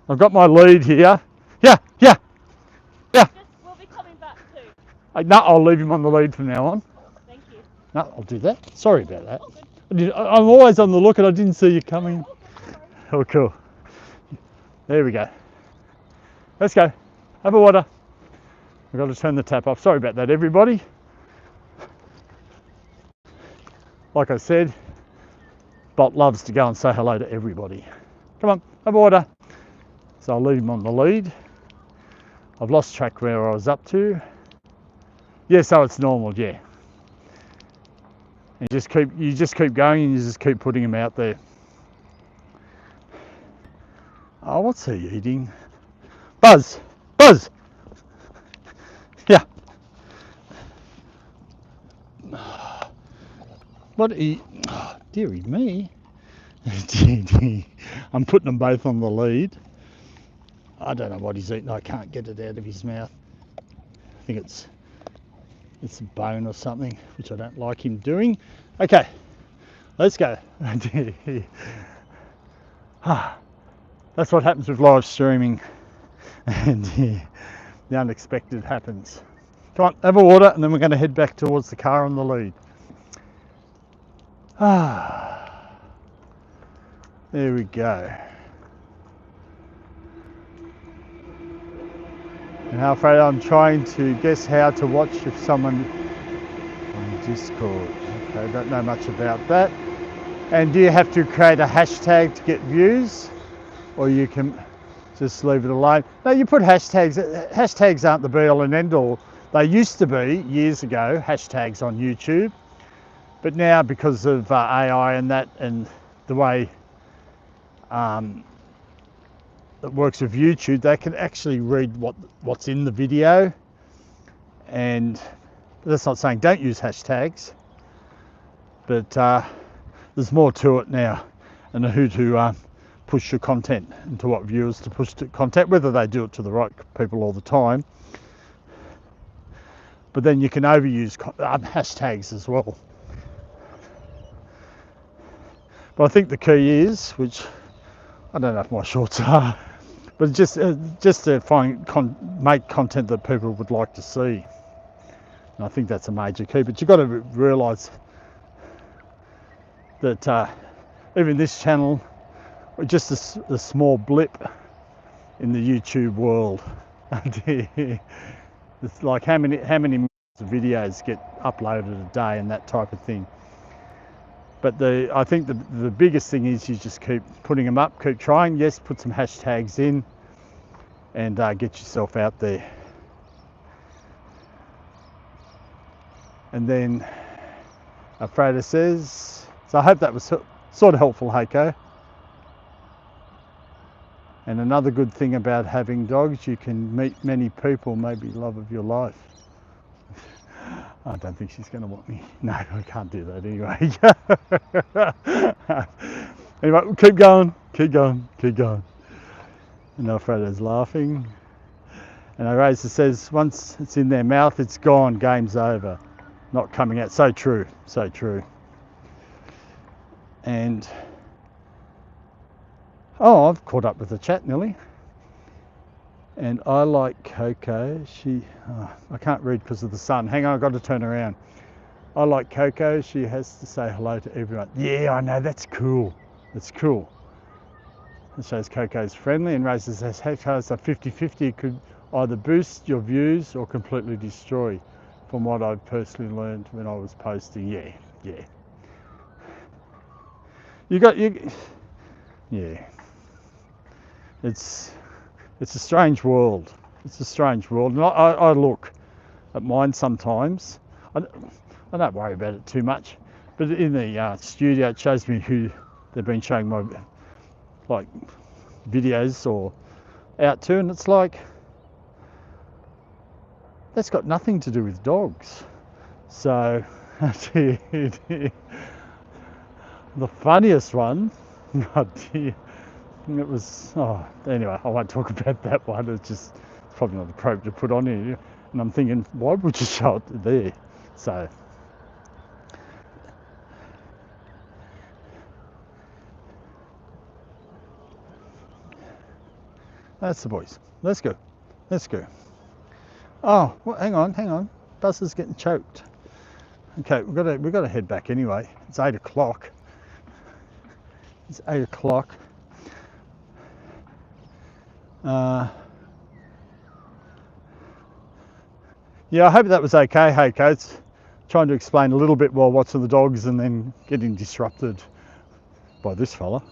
Speaker 1: I've got my lead here. Yeah.
Speaker 2: We'll be coming back too.
Speaker 1: No, I'll leave him on the lead from now on.
Speaker 2: Thank you.
Speaker 1: No, I'll do that. Sorry about that. I'm always on the look and I didn't see you coming. Oh, cool. There we go. Let's go. Have a water. I've got to turn the tap off. Sorry about that, everybody. Like I said, Bolt loves to go and say hello to everybody. Come on, have a water. So I'll leave him on the lead. I've lost track where I was up to. Yeah, so it's normal, yeah. And you just keep going and you just keep putting him out there. Oh, what's he eating? Buzz! Yeah. What dearie me. I'm putting them both on the lead. I don't know what he's eating. I can't get it out of his mouth. I think it's a bone or something, which I don't like him doing. Okay, let's go. That's what happens with live streaming. And the unexpected happens. Come on, have a water, and then we're going to head back towards the car on the lead. There we go. Now, Fred, I'm trying to guess how to watch if someone on Discord. Okay, I don't know much about that. And do you have to create a hashtag to get views, or you can just leave it alone? No, you put hashtags. Hashtags aren't the be all and end all. They used to be, years ago, hashtags on YouTube. But now, because of AI and that, and the way it works with YouTube, they can actually read what's in the video. And that's not saying don't use hashtags, but there's more to it now, and who to push your content, and to what viewers to push the content, whether they do it to the right people all the time. But then you can overuse hashtags as well. But I think the key is, which I don't know if my shorts are, but just to make content that people would like to see. And I think that's a major key. But you've got to realise that even this channel, just a small blip in the YouTube world. It's like how many videos get uploaded a day and that type of thing. But I think the biggest thing is you just keep putting them up, keep trying. Yes, put some hashtags in, and get yourself out there. And then Freda says, so I hope that was sort of helpful, Heiko. And another good thing about having dogs, you can meet many people, maybe love of your life. I don't think she's going to want me. No, I can't do that anyway. Anyway, keep going. And Alfredo's laughing. And Eraser says, once it's in their mouth, it's gone, game's over. Not coming out. So true. And Oh, I've caught up with the chat nearly. And I like Coco. I can't read because of the sun. Hang on, I've got to turn around. I like Coco. She has to say hello to everyone. Yeah, I know, that's cool. That's cool. It shows Coco's friendly, and Razor says hashtags are 50-50. It could either boost your views or completely destroy, from what I've personally learned when I was posting. Yeah. Yeah. It's a strange world. It's a strange world. And I look at mine sometimes. I don't worry about it too much. But in the studio, it shows me who they've been showing my videos or out to, and it's like, that's got nothing to do with dogs. So the funniest one, it was, anyway, I won't talk about that one. It's probably not appropriate to put on here. And I'm thinking, why would you show it there? So that's the boys. Let's go. Oh, well, hang on. Bus is getting choked. Okay, we've got to head back anyway. It's 8 o'clock. Yeah, I hope that was okay. Hey, Coates. Trying to explain a little bit while watching the dogs and then getting disrupted by this fella.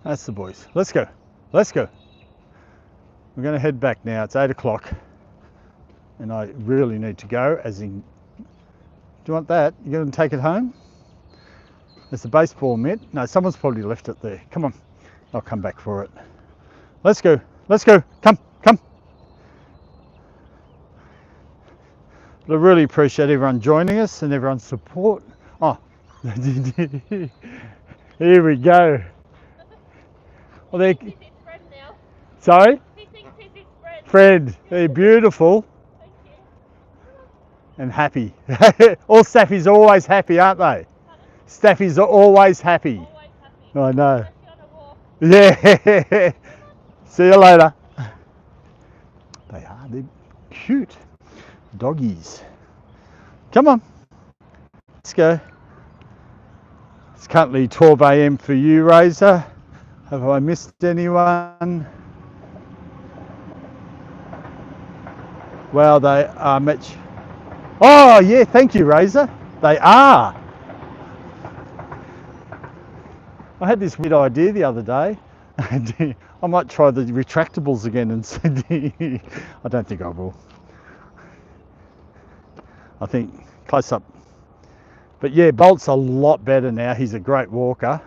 Speaker 1: That's the boys. Let's go. We're going to head back now. It's 8 o'clock and I really need to go, as in, do you want that? You're going to take it home? There's a baseball mitt. No, someone's probably left it there. Come on. I'll come back for it. Let's go. Come. I really appreciate everyone joining us and everyone's support. Oh, here we go. Well,
Speaker 2: He thinks he's his friend now.
Speaker 1: Sorry?
Speaker 2: He thinks he's his friend.
Speaker 1: Fred, they're beautiful.
Speaker 2: Thank you.
Speaker 1: And happy. All Staffys are always happy, aren't they? Staffys are always happy.
Speaker 2: Always happy.
Speaker 1: I know.
Speaker 2: Especially on a walk.
Speaker 1: Yeah. See you later. They're cute. Doggies. Come on. Let's go. It's currently 12 AM for you, Razor. Have I missed anyone? Well, they are much. Oh, yeah, thank you, Razor. They are. I had this weird idea the other day. I might try the retractables again and see. I don't think I will. I think close up. But yeah, Bolt's a lot better now. He's a great walker.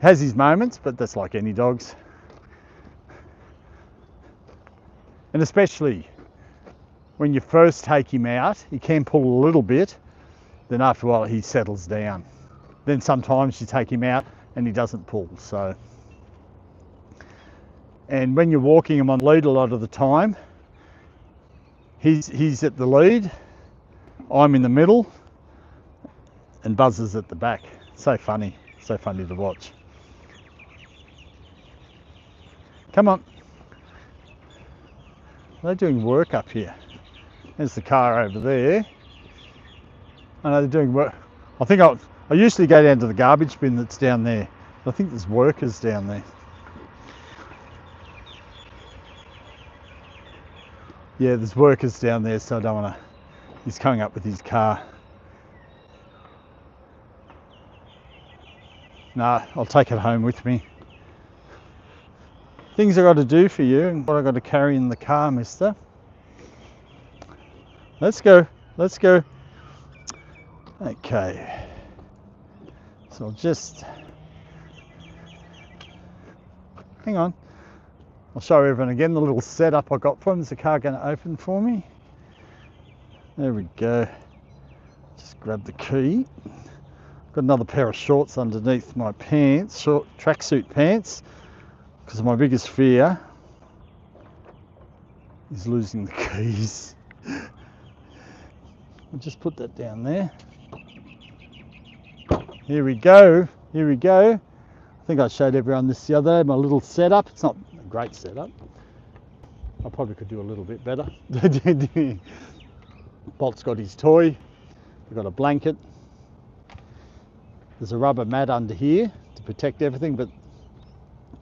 Speaker 1: Has his moments, but that's like any dogs. And especially when you first take him out, he can pull a little bit. Then after a while, he settles down. Then sometimes you take him out and he doesn't pull. So, and when you're walking him on lead a lot of the time, he's at the lead, I'm in the middle, and Buzz is at the back. So funny to watch. Come on. They're doing work up here. There's the car over there. I know they're doing work. I think I usually go down to the garbage bin that's down there. I think there's workers down there. Yeah, there's workers down there, so I don't want to. He's coming up with his car. Nah, I'll take it home with me. Things I got to do for you and what I got to carry in the car, mister. Let's go. Okay. So I'll just hang on. I'll show everyone again the little setup I got for him. Is the car going to open for me? There we go. Just grab the key. Got another pair of shorts underneath my pants, short tracksuit pants, because my biggest fear is losing the keys. I'll just put that down there. Here we go. Here we go. I think I showed everyone this the other day, my little setup. It's not a great setup. I probably could do a little bit better. Bolt's got his toy. We've got a blanket. There's a rubber mat under here to protect everything, but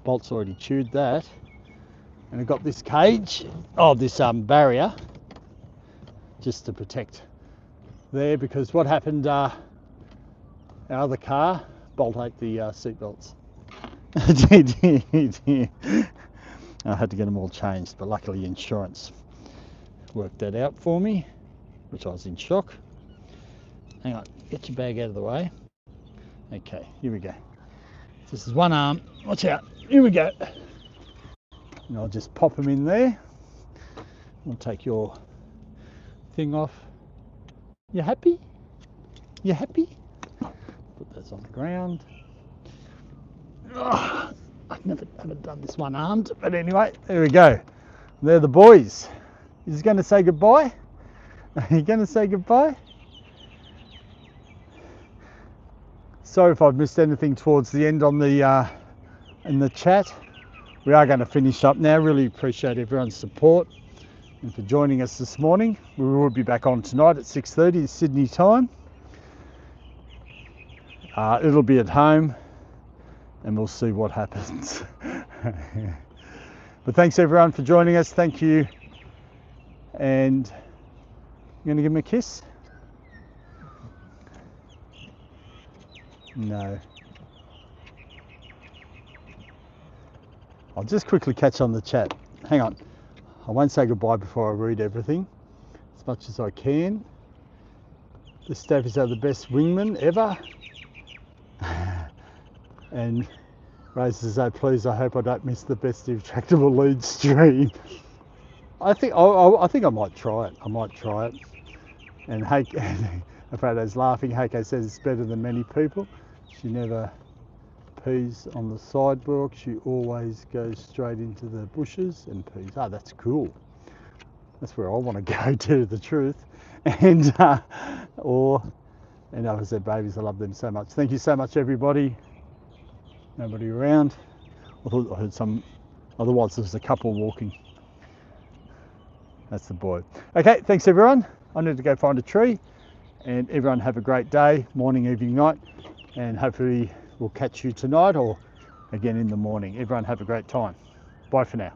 Speaker 1: Bolt's already chewed that. And I've got this cage, this barrier, just to protect there, because what happened, our other car, Bolt ate the seat belts. I had to get them all changed, but luckily insurance worked that out for me, which I was in shock. Hang on, get your bag out of the way. Okay, here we go. This is one arm, watch out, here we go. And I'll just pop them in there. I'll take your thing off. You happy? You happy? Put those on the ground. Oh, haven't done this one armed, but anyway, there we go. They're the boys. He's going to say goodbye. Are you going to say goodbye? Sorry if I've missed anything towards the end on the in the chat. We are going to finish up now. Really appreciate everyone's support and for joining us this morning. We will be back on tonight at 6:30 Sydney time. It'll be at home and we'll see what happens. But thanks everyone for joining us. Thank you. And you're going to give me a kiss? No. I'll just quickly catch on the chat. Hang on. I won't say goodbye before I read everything as much as I can. The Staffies are the best wingmen ever. And Roses say, please, I hope I don't miss the best retractable lead stream. I think I might try it. I might try it. And Afrado's laughing. Heiko says it's better than many people. She never pees on the sidewalk. She always goes straight into the bushes and pees. Oh, that's cool. That's where I want to go, to the truth. And and I said, babies, I love them so much. Thank you so much, everybody. Nobody around. I thought I heard some. Otherwise, there was a couple walking. That's the boy. Okay, thanks everyone. I need to go find a tree. And everyone have a great day, morning, evening, night. And hopefully we'll catch you tonight or again in the morning. Everyone have a great time. Bye for now.